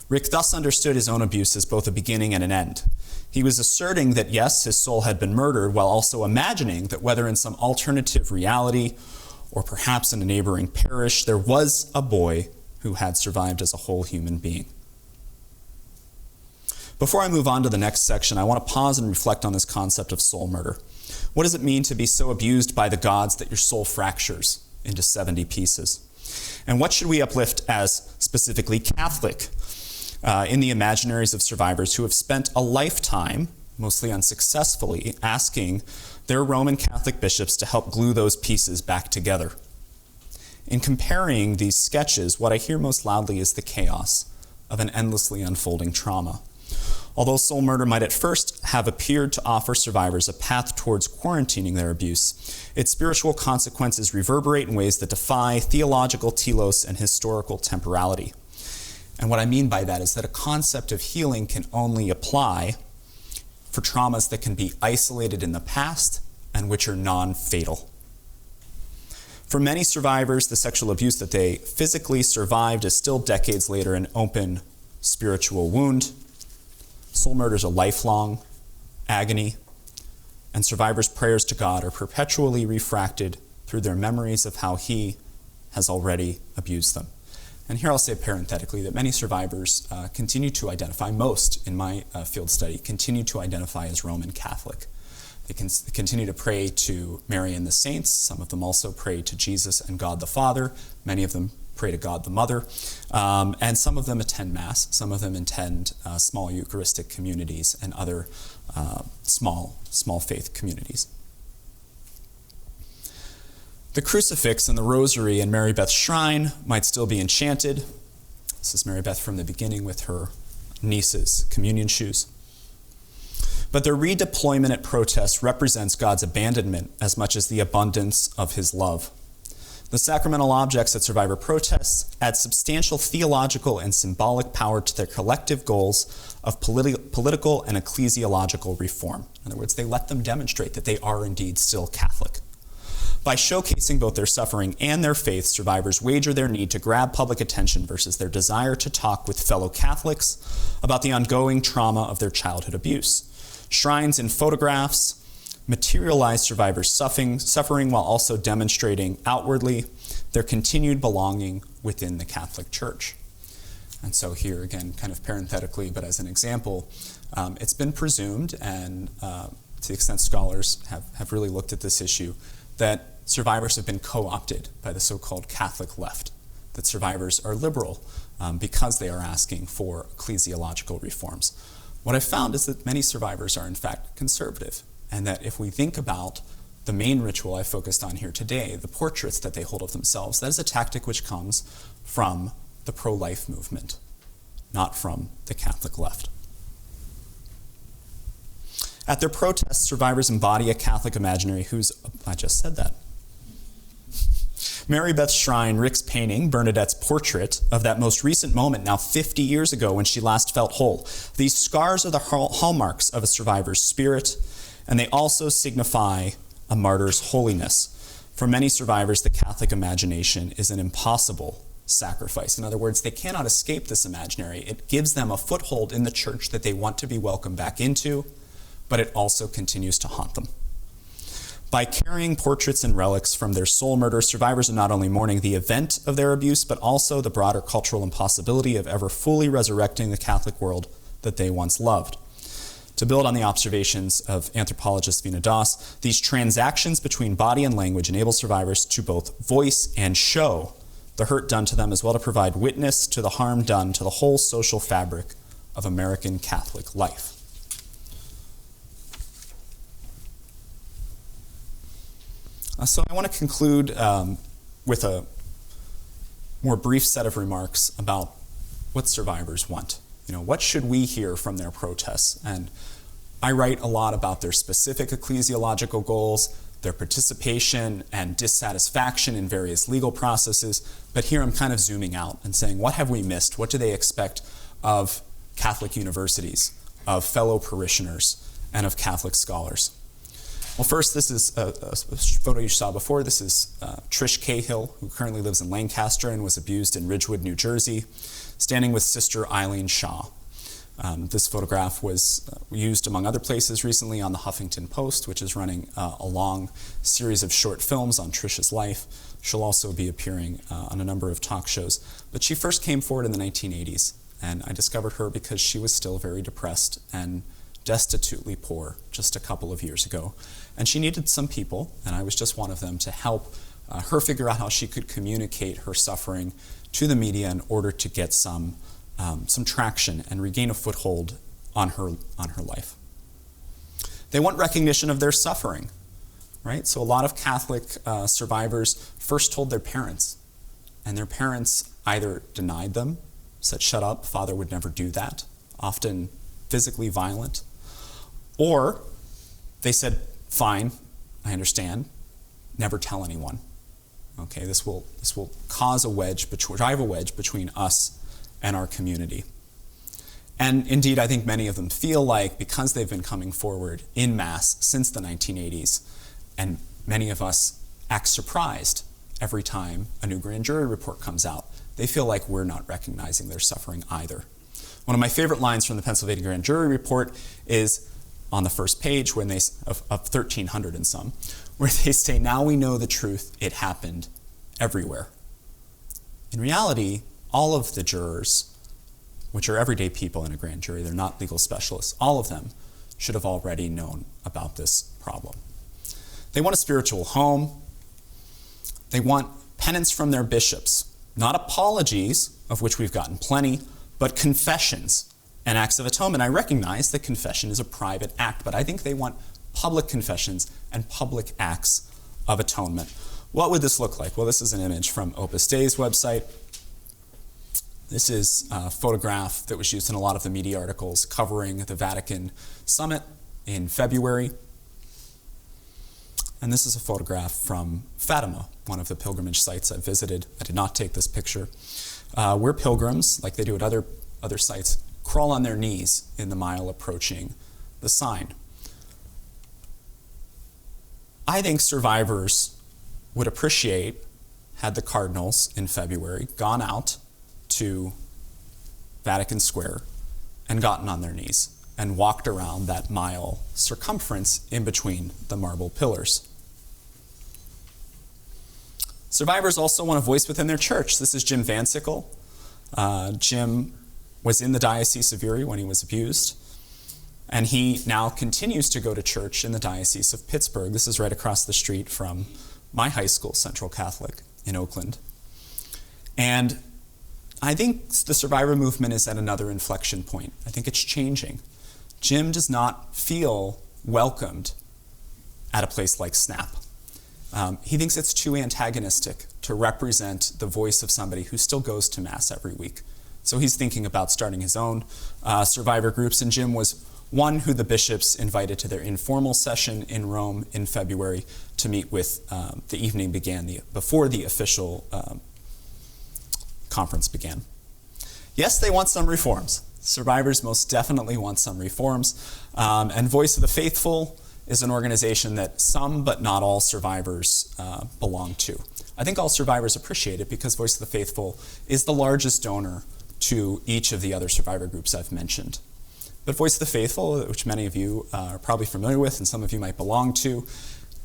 Speaker 2: Rick thus understood his own abuse as both a beginning and an end. He was asserting that yes, his soul had been murdered, while also imagining that whether in some alternative reality or perhaps in a neighboring parish, there was a boy who had survived as a whole human being. Before I move on to the next section, I want to pause and reflect on this concept of soul murder. What does it mean to be so abused by the gods that your soul fractures into 70 pieces? And what should we uplift as specifically Catholic in the imaginaries of survivors who have spent a lifetime, mostly unsuccessfully, asking their Roman Catholic bishops to help glue those pieces back together? In comparing these sketches, what I hear most loudly is the chaos of an endlessly unfolding trauma. Although soul murder might at first have appeared to offer survivors a path towards quarantining their abuse, its spiritual consequences reverberate in ways that defy theological telos and historical temporality. And what I mean by that is that a concept of healing can only apply for traumas that can be isolated in the past and which are non-fatal. For many survivors, the sexual abuse that they physically survived is still decades later an open spiritual wound. Soul murder is a lifelong agony, and survivors' prayers to God are perpetually refracted through their memories of how He has already abused them. And here I'll say parenthetically that many survivors continue to identify, most in my field study, continue to identify as Roman Catholic. They continue to pray to Mary and the saints. Some of them also pray to Jesus and God the Father. Many of them pray to God the Mother. And some of them attend Mass. Some of them attend small Eucharistic communities and other small faith communities. The crucifix and the rosary in Mary Beth's shrine might still be enchanted. This is Mary Beth from the beginning with her niece's communion shoes. But their redeployment at protest represents God's abandonment as much as the abundance of his love. The sacramental objects at survivor protests add substantial theological and symbolic power to their collective goals of political and ecclesiological reform. In other words, they let them demonstrate that they are indeed still Catholic. By showcasing both their suffering and their faith, survivors wager their need to grab public attention versus their desire to talk with fellow Catholics about the ongoing trauma of their childhood abuse. Shrines and photographs materialize survivors' suffering while also demonstrating outwardly their continued belonging within the Catholic Church. And so here again, kind of parenthetically, but as an example, it's been presumed, and to the extent scholars have really looked at this issue, that survivors have been co-opted by the so-called Catholic left, that survivors are liberal because they are asking for ecclesiological reforms. What I've found is that many survivors are in fact conservative, and that if we think about the main ritual I focused on here today, the portraits that they hold of themselves, that is a tactic which comes from the pro-life movement, not from the Catholic left. At their protests, survivors embody a Catholic imaginary I just said that. Mary Beth's shrine, Rick's painting, Bernadette's portrait of that most recent moment, now 50 years ago when she last felt whole. These scars are the hallmarks of a survivor's spirit, and they also signify a martyr's holiness. For many survivors, the Catholic imagination is an impossible sacrifice. In other words, they cannot escape this imaginary. It gives them a foothold in the church that they want to be welcomed back into, but it also continues to haunt them. By carrying portraits and relics from their soul murder, survivors are not only mourning the event of their abuse, but also the broader cultural impossibility of ever fully resurrecting the Catholic world that they once loved. To build on the observations of anthropologist Vina Das, these transactions between body and language enable survivors to both voice and show the hurt done to them, as well to provide witness to the harm done to the whole social fabric of American Catholic life. So I want to conclude with a more brief set of remarks about what survivors want. What should we hear from their protests? And I write a lot about their specific ecclesiological goals, their participation and dissatisfaction in various legal processes, but here I'm kind of zooming out and saying, what have we missed? What do they expect of Catholic universities, of fellow parishioners, and of Catholic scholars? Well, first, this is a photo you saw before. This is Trish Cahill, who currently lives in Lancaster and was abused in Ridgewood, New Jersey, standing with Sister Eileen Shaw. This photograph was used, among other places, recently on the Huffington Post, which is running a long series of short films on Trish's life. She'll also be appearing on a number of talk shows. But she first came forward in the 1980s, and I discovered her because she was still very depressed and destitutely poor just a couple of years ago. And she needed some people, and I was just one of them, to help her figure out how she could communicate her suffering to the media in order to get some traction and regain a foothold on her life. They want recognition of their suffering, right? So a lot of Catholic survivors first told their parents, and their parents either denied them, said, "Shut up, Father would never do that," often physically violent, or they said, "Fine, I understand, never tell anyone." Okay, this will cause drive a wedge between us and our community. And indeed, I think many of them feel like, because they've been coming forward in mass since the 1980s, and many of us act surprised every time a new grand jury report comes out, they feel like we're not recognizing their suffering either. One of my favorite lines from the Pennsylvania grand jury report is on the first page of 1,300 and some, where they say, "Now we know the truth, it happened everywhere." In reality, all of the jurors, which are everyday people in a grand jury, they're not legal specialists, all of them should have already known about this problem. They want a spiritual home. They want penance from their bishops, not apologies, of which we've gotten plenty, but confessions and acts of atonement. I recognize that confession is a private act, but I think they want public confessions and public acts of atonement. What would this look like? Well, this is an image from Opus Dei's website. This is a photograph that was used in a lot of the media articles covering the Vatican summit in February. And this is a photograph from Fatima, one of the pilgrimage sites I visited. I did not take this picture. Where pilgrims, like they do at other sites, crawl on their knees in the mile approaching the sign. I think survivors would appreciate had the cardinals in February gone out to Vatican Square and gotten on their knees and walked around that mile circumference in between the marble pillars. Survivors also want a voice within their church. This is Jim Van Sickle. Jim was in the Diocese of Erie when he was abused, and he now continues to go to church in the Diocese of Pittsburgh. This is right across the street from my high school, Central Catholic, in Oakland. And I think the survivor movement is at another inflection point. I think it's changing. Jim does not feel welcomed at a place like SNAP. He thinks it's too antagonistic to represent the voice of somebody who still goes to Mass every week. So he's thinking about starting his own survivor groups, and Jim was one who the bishops invited to their informal session in Rome in February to meet with. The evening began before the official conference began. Yes, they want some reforms. Survivors most definitely want some reforms. And Voice of the Faithful is an organization that some but not all survivors belong to. I think all survivors appreciate it because Voice of the Faithful is the largest donor to each of the other survivor groups I've mentioned. But Voice of the Faithful, which many of you are probably familiar with and some of you might belong to,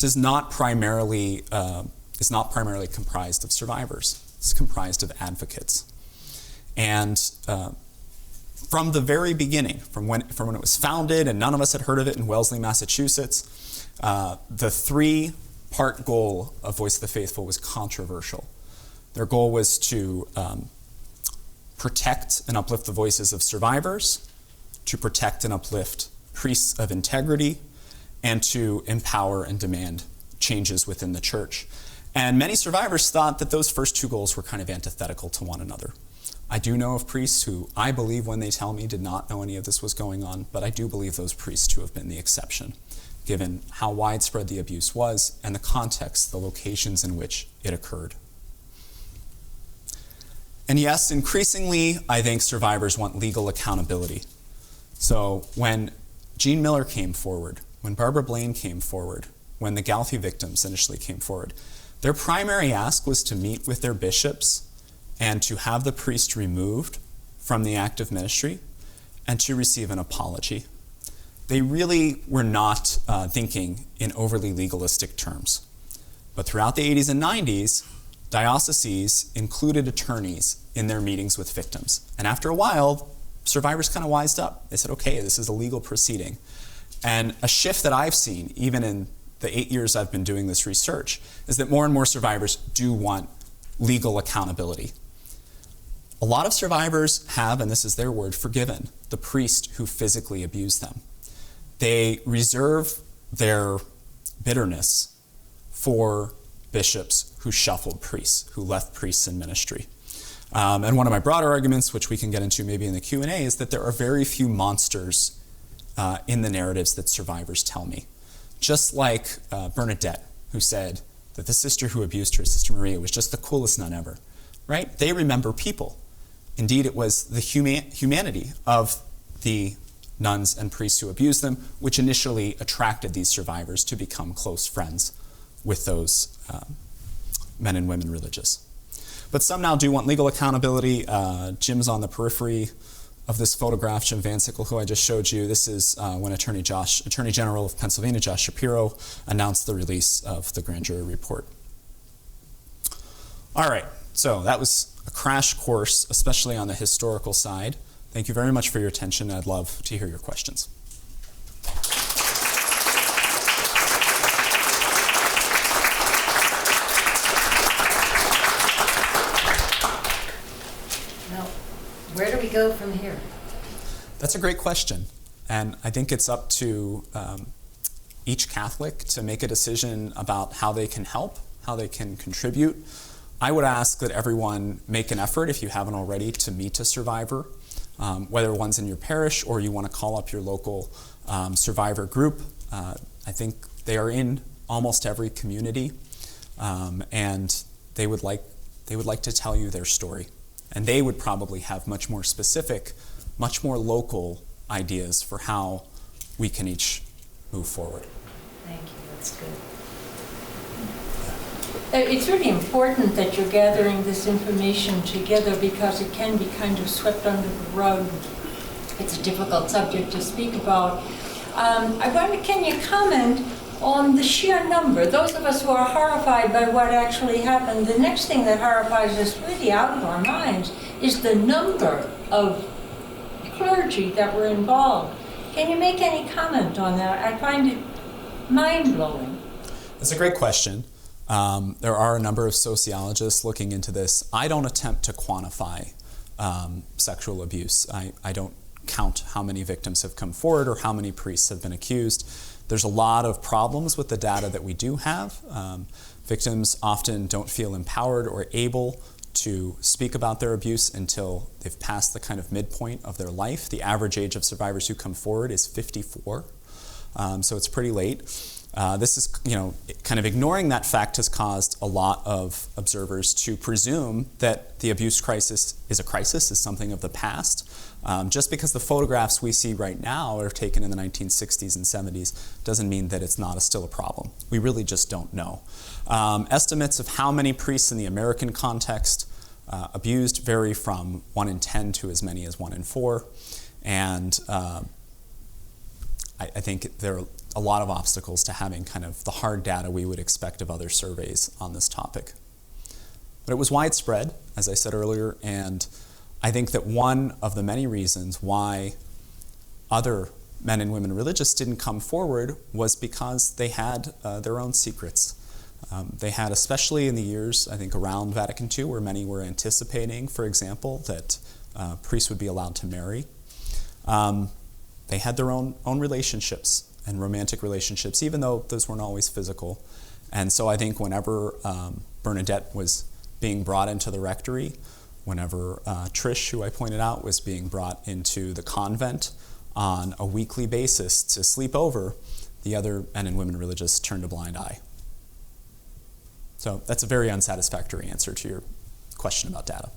Speaker 2: is not primarily comprised of survivors. It's comprised of advocates. And from the very beginning, from when it was founded and none of us had heard of it in Wellesley, Massachusetts, the three-part goal of Voice of the Faithful was controversial. Their goal was to protect and uplift the voices of survivors, to protect and uplift priests of integrity, and to empower and demand changes within the church. And many survivors thought that those first two goals were kind of antithetical to one another. I do know of priests who I believe when they tell me did not know any of this was going on, but I do believe those priests to have been the exception, given how widespread the abuse was and the context, the locations in which it occurred. And yes, increasingly, I think survivors want legal accountability. So when Jean Miller came forward, when Barbara Blaine came forward, when the Galfi victims initially came forward, their primary ask was to meet with their bishops and to have the priest removed from the active ministry and to receive an apology. They really were not thinking in overly legalistic terms. But throughout the 80s and 90s, dioceses included attorneys in their meetings with victims. And after a while, survivors kind of wised up. They said, okay, this is a legal proceeding. And a shift that I've seen, even in the 8 years I've been doing this research, is that more and more survivors do want legal accountability. A lot of survivors have, and this is their word, forgiven the priest who physically abused them. They reserve their bitterness for bishops who shuffled priests, who left priests in ministry. And one of my broader arguments, which we can get into maybe in the Q&A, is that there are very few monsters in the narratives that survivors tell me. Just like Bernadette, who said that the sister who abused her, Sister Maria, was just the coolest nun ever, right? They remember people. Indeed, it was the humanity of the nuns and priests who abused them, which initially attracted these survivors to become close friends with those men and women religious. But some now do want legal accountability. Jim's on the periphery of this photograph, Jim Van Sickle, who I just showed you. This is when Attorney General of Pennsylvania, Josh Shapiro, announced the release of the grand jury report. All right, so that was a crash course, especially on the historical side. Thank you very much for your attention. I'd love to hear your questions.
Speaker 4: Now, where do we go from here?
Speaker 2: That's a great question. And I think it's up to each Catholic to make a decision about how they can help, how they can contribute. I would ask that everyone make an effort, if you haven't already, to meet a survivor, whether one's in your parish or you want to call up your local survivor group. I think they are in almost every community, and they would like to tell you their story. And they would probably have much more specific, much more local ideas for how we can each move forward.
Speaker 4: Thank you, that's good. It's really important that you're gathering this information together because it can be kind of swept under the rug. It's a difficult subject to speak about. I wonder, can you comment on the sheer number? Those of us who are horrified by what actually happened, the next thing that horrifies us really out of our minds is the number of clergy that were involved. Can you make any comment on that? I find it mind-blowing.
Speaker 2: That's a great question. There are a number of sociologists looking into this. I don't attempt to quantify sexual abuse. I don't count how many victims have come forward or how many priests have been accused. There's a lot of problems with the data that we do have. Victims often don't feel empowered or able to speak about their abuse until they've passed the kind of midpoint of their life. The average age of survivors who come forward is 54, so it's pretty late. This is, kind of ignoring that fact has caused a lot of observers to presume that the abuse crisis is something of the past. Just because the photographs we see right now are taken in the 1960s and 70s doesn't mean that it's not still a problem. We really just don't know. Estimates of how many priests in the American context abused vary from 1 in 10 to as many as 1 in 4. And I think there are a lot of obstacles to having kind of the hard data we would expect of other surveys on this topic. But it was widespread, as I said earlier, and I think that one of the many reasons why other men and women religious didn't come forward was because they had their own secrets. They had, especially in the years, I think, around Vatican II, where many were anticipating, for example, that priests would be allowed to marry. They had their own relationships and romantic relationships, even though those weren't always physical. And so I think whenever Bernadette was being brought into the rectory, whenever Trish, who I pointed out, was being brought into the convent on a weekly basis to sleep over, the other men and women religious turned a blind eye. So that's a very unsatisfactory answer to your question about data.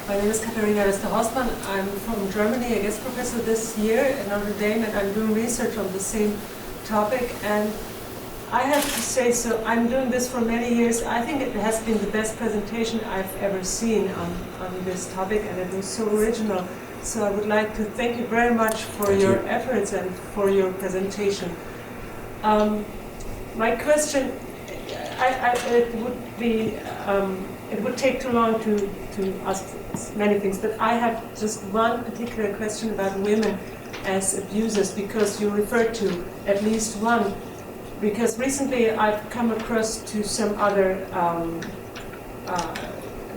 Speaker 5: My name is Katharina Westerhausmann. I'm from Germany, a guest professor this year at Notre Dame, and I'm doing research on the same topic. And I have to say, so I'm doing this for many years. I think it has been the best presentation I've ever seen on this topic, and it was so original. So I would like to thank you very much for your efforts and for your presentation. My question, it would take too long to ask many things, but I have just one particular question about women as abusers, because you referred to at least one. Because recently I've come across to some other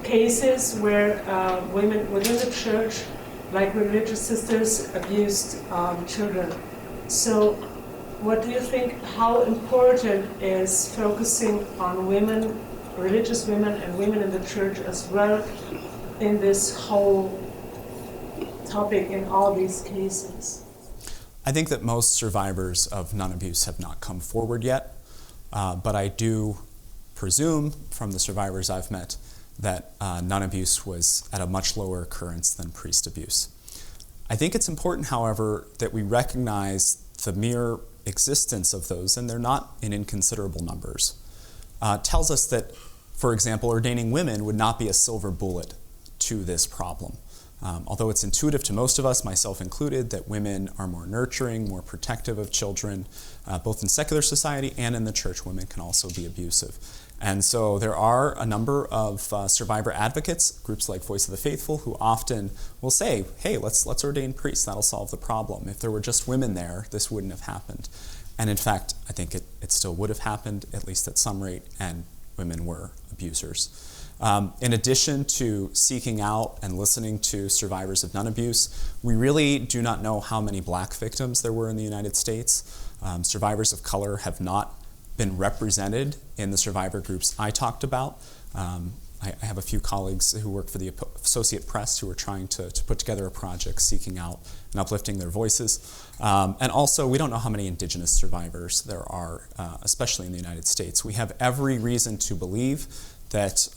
Speaker 5: cases where women within the church, like religious sisters, abused children. So what do you think, how important is focusing on women, religious women and women in the church as well in this whole topic in all these cases?
Speaker 2: I think that most survivors of nun abuse have not come forward yet, but I do presume from the survivors I've met that nun abuse was at a much lower occurrence than priest abuse. I think it's important, however, that we recognize the mere existence of those, and they're not in inconsiderable numbers, tells us that, for example, ordaining women would not be a silver bullet to this problem. Although it's intuitive to most of us, myself included, that women are more nurturing, more protective of children, both in secular society and in the church, women can also be abusive. And so there are a number of survivor advocates, groups like Voice of the Faithful, who often will say, hey, let's ordain priests, that'll solve the problem. If there were just women there, this wouldn't have happened. And in fact, I think it still would have happened, at least at some rate, and women were abusers. In addition to seeking out and listening to survivors of nun abuse, we really do not know how many black victims there were in the United States. Survivors of color have not been represented in the survivor groups I talked about. I have a few colleagues who work for the Associate Press who are trying to put together a project seeking out and uplifting their voices. And also, we don't know how many indigenous survivors there are, especially in the United States. We have every reason to believe that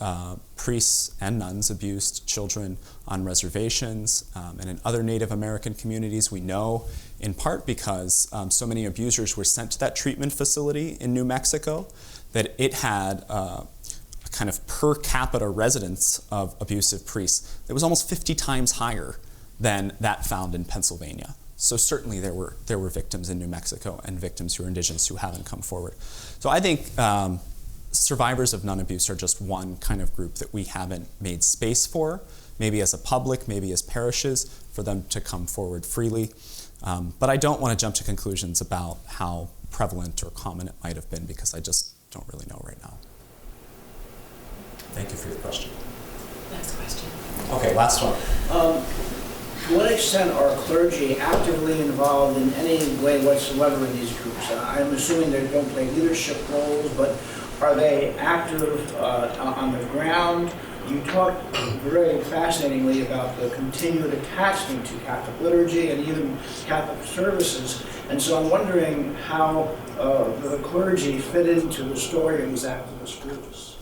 Speaker 2: priests and nuns abused children on reservations and in other Native American communities. We know in part because so many abusers were sent to that treatment facility in New Mexico that it had a kind of per capita residence of abusive priests that was almost 50 times higher than that found in Pennsylvania. So certainly there were victims in New Mexico and victims who are indigenous who haven't come forward. So I think survivors of nun abuse are just one kind of group that we haven't made space for, maybe as a public, maybe as parishes, for them to come forward freely. But I don't want to jump to conclusions about how prevalent or common it might have been, because I just don't really know right now. Thank you for your question.
Speaker 1: Next question.
Speaker 2: Okay, last one.
Speaker 6: To what extent are clergy actively involved in any way whatsoever in these groups? I'm assuming they don't play leadership roles, but are they active on the ground? You talk very fascinatingly about the continued attachment to Catholic liturgy and even Catholic services. And so I'm wondering how the clergy fit into the story of these activist groups.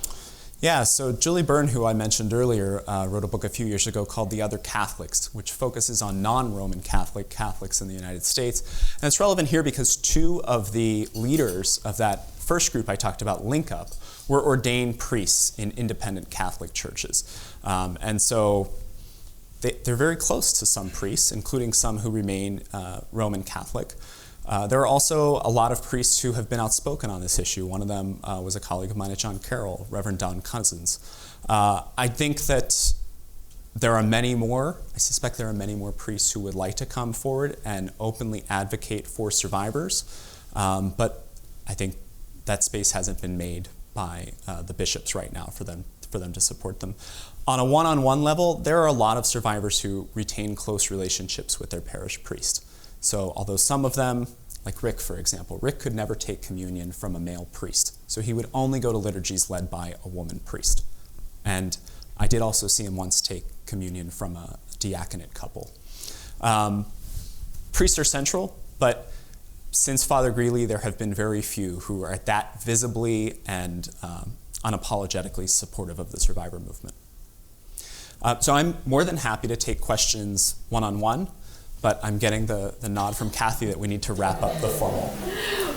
Speaker 2: Yeah, so Julie Byrne, who I mentioned earlier, wrote a book a few years ago called The Other Catholics, which focuses on non-Roman Catholics in the United States. And it's relevant here because two of the leaders of that first group I talked about, Link Up, were ordained priests in independent Catholic churches. And so they're very close to some priests, including some who remain Roman Catholic. There are also a lot of priests who have been outspoken on this issue. One of them was a colleague of mine at John Carroll, Reverend Don Cousins. I think that there are many more. I suspect there are many more priests who would like to come forward and openly advocate for survivors. But I think that space hasn't been made by the bishops right now for them to support them. On a one-on-one level, there are a lot of survivors who retain close relationships with their parish priest. So although some of them, like Rick, for example, Rick could never take communion from a male priest. So he would only go to liturgies led by a woman priest. And I did also see him once take communion from a diaconate couple. Priests are central, but since Father Greeley, there have been very few who are that visibly and unapologetically supportive of the survivor movement. So I'm more than happy to take questions one-on-one, but I'm getting the nod from Kathy that we need to wrap up the formal.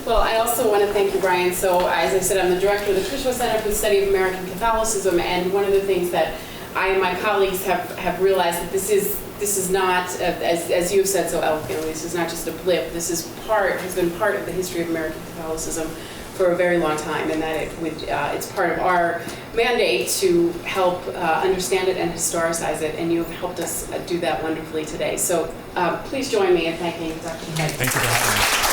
Speaker 1: Well, I also want to thank you, Brian. So, as I said, I'm the director of the Cushwa Center for the Study of American Catholicism, and one of the things that I and my colleagues have realized that this is not, as you have said so eloquently, this is not just a blip. This is has been part of the history of American Catholicism for a very long time, and that it's part of our mandate to help understand it and historicize it, and you have helped us do that wonderfully today. So please join me in thanking Dr. Clites.
Speaker 2: Thank you for having me.